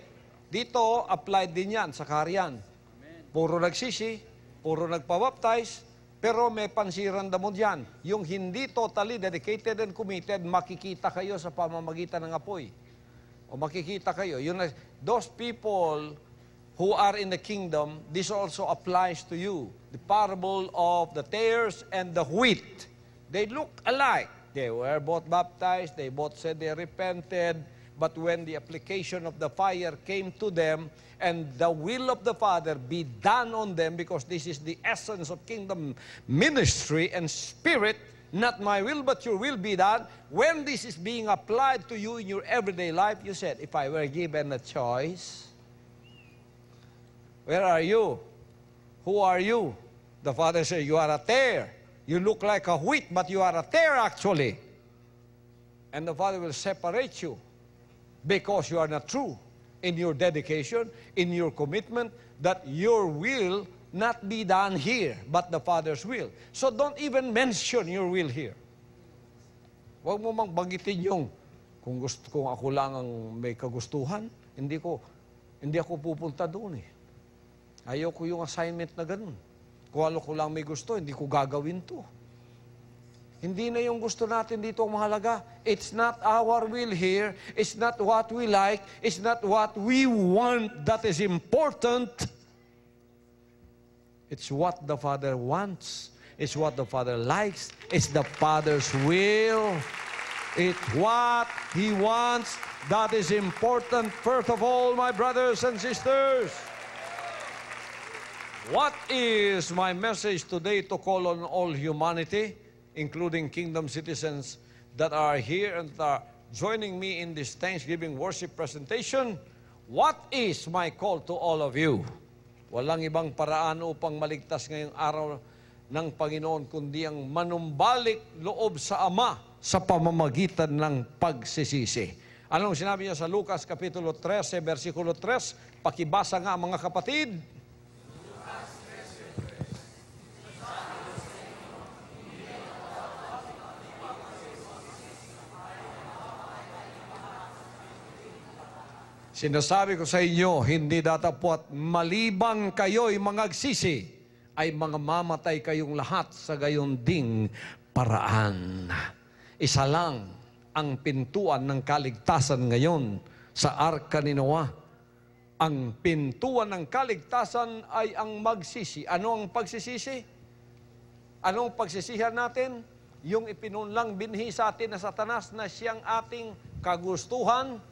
Dito, applied din yan sa kaharian. Puro nagsisi, puro nagpabaptize, pero may pansirang damo dyan. Yung hindi totally dedicated and committed, makikita kayo sa pamamagitan ng apoy. O makikita kayo. Those people who are in the kingdom, this also applies to you. The parable of the tares and the wheat. They look alike. They were both baptized, they both said they repented, but when the application of the fire came to them, and the will of the Father be done on them, because this is the essence of kingdom ministry and spirit, not my will, but your will be done. When this is being applied to you in your everyday life, you said, if I were given a choice, where are you? Who are you? The Father said, you are a tare. You look like a wheat, but you are a tare actually. And the Father will separate you because you are not true in your dedication, in your commitment, that your will not be done here, but the Father's will. So don't even mention your will here. Huwag mo mang banggitin yung, kung ako lang ang may kagustuhan, hindi ako pupunta doon eh. Ayaw ko yung assignment na ganun. Kung ano ko lang may gusto, hindi ko gagawin to. Hindi na yung gusto natin dito ang mahalaga. It's not our will here. It's not what we like. It's not what we want that is important. It's what the Father wants. It's what the Father likes. It's the Father's will. It's what He wants that is important. First of all, my brothers and sisters, what is my message today to call on all humanity, including kingdom citizens that are here and that are joining me in this Thanksgiving worship presentation? What is my call to all of you? Walang ibang paraan upang maligtas ngayong araw ng Panginoon, kundi ang manumbalik loob sa Ama sa pamamagitan ng pagsisisi. Anong sinabi niya sa Lucas Kapitulo 13, versikulo 3? Pakibasa nga mga kapatid. Sinasabi ko sa inyo, hindi datapwat malibang kayo'y mangagsisi, ay mga mamatay kayong lahat sa gayon ding paraan. Isa lang ang pintuan ng kaligtasan ngayon sa arka ni Noah. Ang pintuan ng kaligtasan ay ang magsisi. Ano ang pagsisisi? Anong pagsisihan natin? Yung ipinunlang binhi sa atin na Satanas na siyang ating kagustuhan.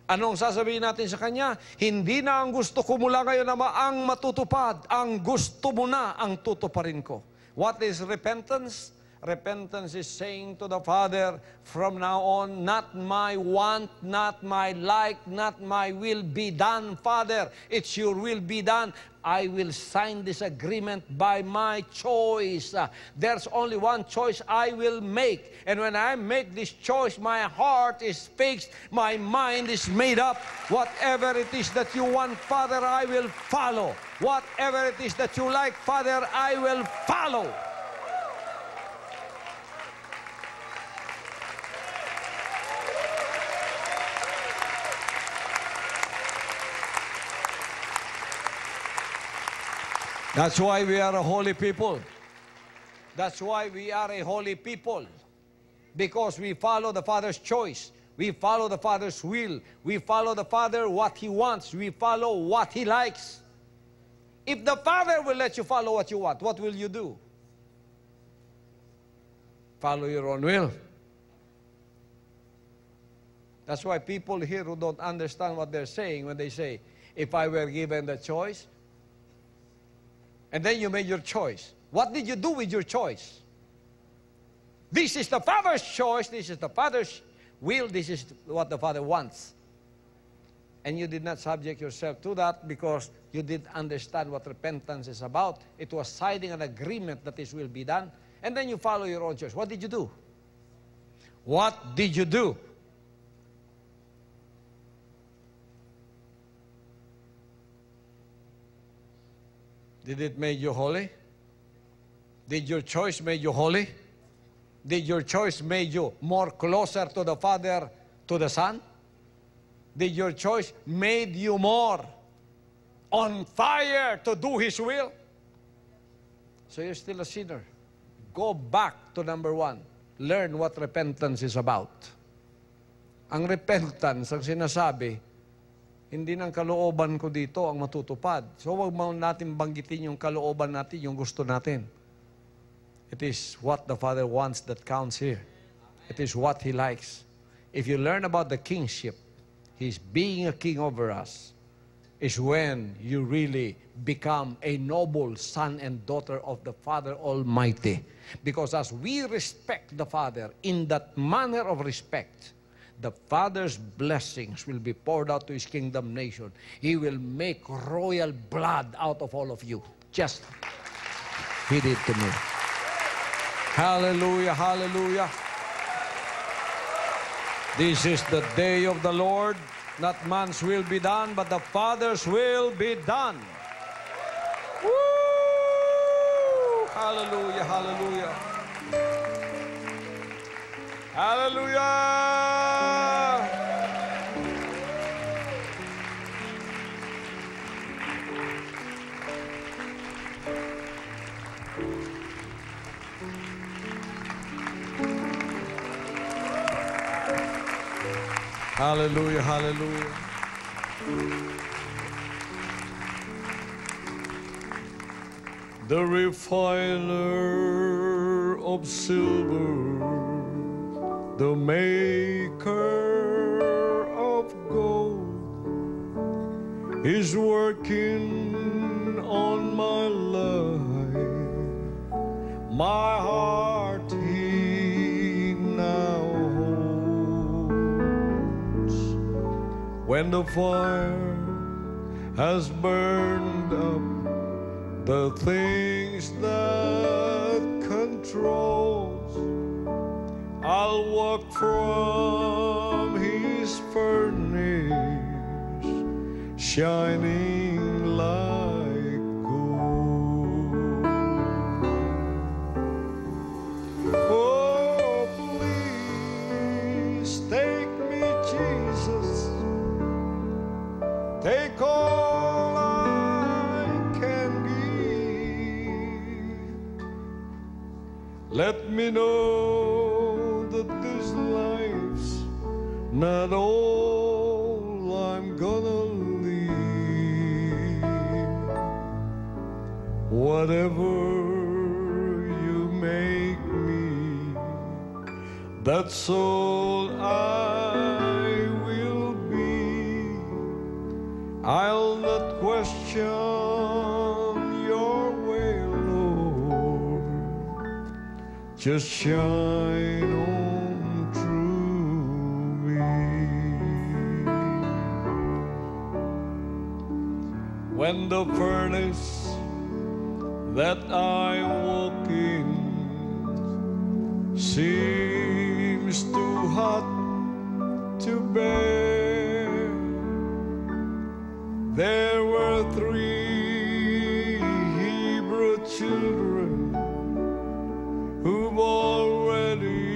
Anong sasabihin natin sa Kanya? Hindi na ang gusto ko mula ngayon, Ama, ang matutupad. Ang gusto mo na ang tutuparin ko. What is repentance? Repentance is saying to the Father, from now on, not my want, not my like, not my will be done, Father. It's your will be done. I will sign this agreement by my choice. There's only one choice I will make. And when I make this choice, my heart is fixed, my mind is made up. Whatever it is that you want, Father, I will follow. Whatever it is that you like, Father, I will follow. That's why we are a holy people. That's why we are a holy people. Because we follow the Father's choice. We follow the Father's will. We follow the Father what He wants. We follow what He likes. If the Father will let you follow what you want, what will you do? Follow your own will. That's why people here who don't understand what they're saying when they say, if I were given the choice, and then you made your choice. What did you do with your choice? This is the Father's choice. This is the Father's will. This is what the Father wants. And you did not subject yourself to that because you didn't understand what repentance is about. It was signing an agreement that this will be done. And then you follow your own choice. What did you do? What did you do? Did it make you holy? Did your choice make you holy? Did your choice make you more closer to the Father, to the Son? Did your choice made you more on fire to do His will? So you're still a sinner. Go back to number one. Learn what repentance is about. Ang repentance, ang sinasabi, hindi ng kalooban ko dito ang matutupad. So huwag mo natin banggitin yung kalooban natin, yung gusto natin. It is what the Father wants that counts here. It is what He likes. If you learn about the kingship, He's being a king over us, is when you really become a noble son and daughter of the Father Almighty. Because as we respect the Father in that manner of respect, the Father's blessings will be poured out to His kingdom nation. He will make royal blood out of all of you. Just He did to me. Hallelujah, hallelujah. This is the day of the Lord. Not man's will be done, but the Father's will be done. Woo! Hallelujah, hallelujah. Hallelujah! Hallelujah, hallelujah. The refiner of silver, the maker of gold, is working on my life. My heart He now holds. When the fire has burned up the things that controls, I'll walk from His furnace, shining like gold. Oh, please take me, Jesus. Take all I can give. Let me know that this life's not all I'm gonna live. Whatever you make me, that's all I will be. I'll not question your way, Lord. just shine on through me. When the furnace that I walk in seems too hot to bear, there were 3 Hebrew children who've already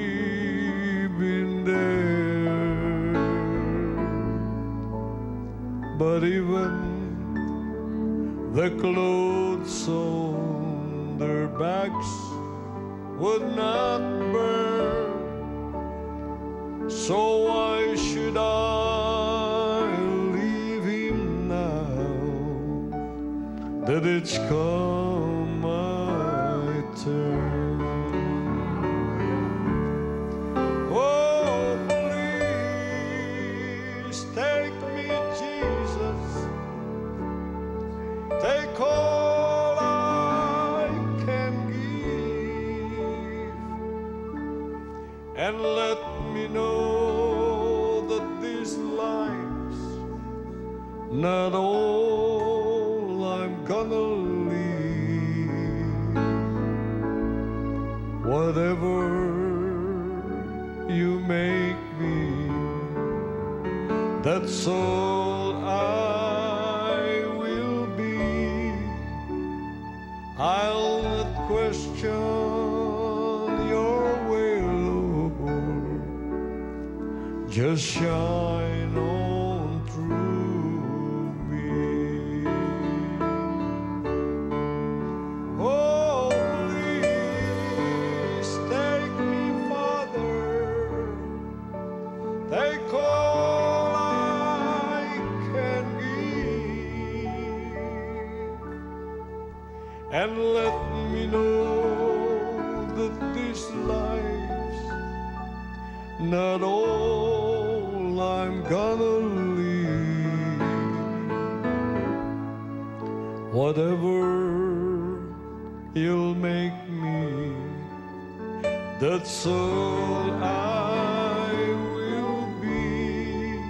been there. But even the clothes on their backs would not burn, so why should I leave him now that it's come my turn? Oh, please take me, Jesus, take all I can give, and let me know that this life's not all I'm gonna leave. Whatever you make me, that's all I will be. I'll not question your way, Lord. Just shine on through me. Oh, please take me, Father. Take all I can give, and let me know that this life's not all I'm gonna leave. Whatever you'll make me, that's all I will be.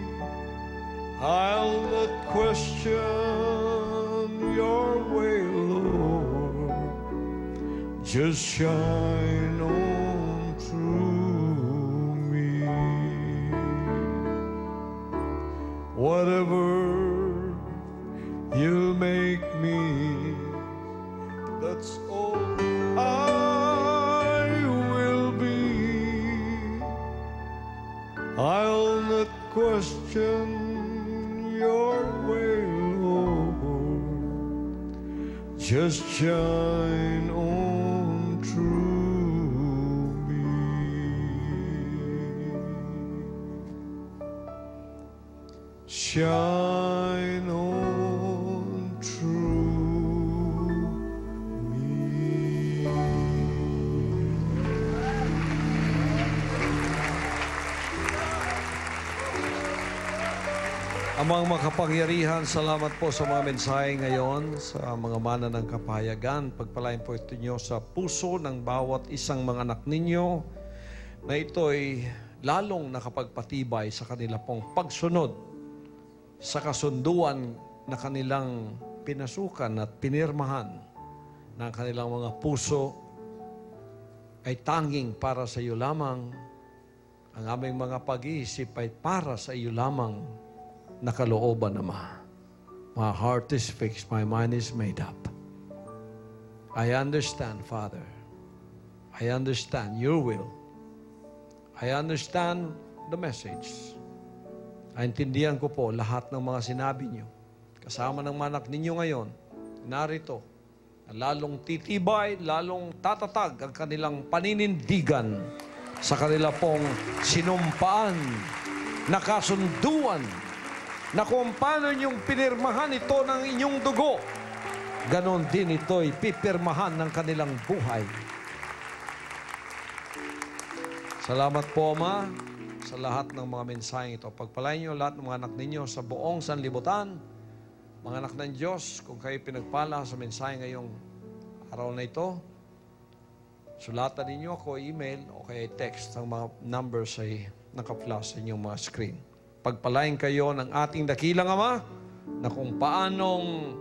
I'll not question your way, Lord. Just shine on through me. Whatever you make me, that's all I will be. I'll not question your way, Lord. Just shine on through me. Shine on through me. Amang makapangyarihan, salamat po sa mga mensahe ngayon, sa mga mana ng kapahayagan. Pagpalain po ito nyo sa puso ng bawat isang mga anak ninyo na ito'y lalong nakapagpatibay sa kanila pong pagsunod sa kasunduan na kanilang pinasukan at pinirmahan na kanilang mga puso ay tanging para sa iyo lamang. Ang aming mga pag-iisip ay para sa iyo lamang na kalooban, Ama. My heart is fixed, my mind is made up. I understand, Father. I understand your will. I understand the message. Naintindihan ko po lahat ng mga sinabi niyo. Kasama ng mga anak ninyo ngayon, narito, na lalong titibay, lalong tatatag ang kanilang paninindigan sa kanila pong sinumpaan, nakasunduan, na kung paano inyong pinirmahan ito ng inyong dugo, ganon din ito'y pipirmahan ng kanilang buhay. Salamat po, Ama, sa lahat ng mga mensaheng ito. Pagpalain niyo lahat ng mga anak ninyo sa buong sanlibutan. Mga anak ng Diyos, kung kayo pinagpala sa mensahe ngayong araw na ito, sulatan ninyo ako, email, o kaya text. Ang mga numbers ay naka-flash sa inyong mga screen. Pagpalain kayo ng ating dakilang Ama na kung paanong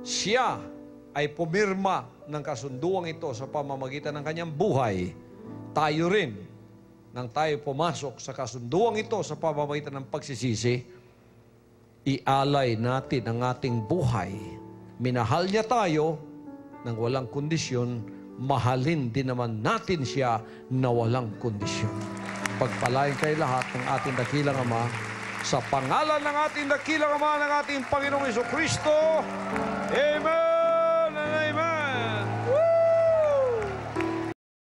siya ay pumirma ng kasunduang ito sa pamamagitan ng kanyang buhay, tayo rin, nang tayo pumasok sa kasunduang ito sa pamamagitan ng pagsisisi, ialay natin ang ating buhay. Minahal niya tayo ng walang kondisyon, mahalin din naman natin siya na walang kondisyon. Pagpalain kayo lahat ng ating dakilang Ama, sa pangalan ng ating dakilang Ama, ng ating Panginoong Jesucristo. Amen!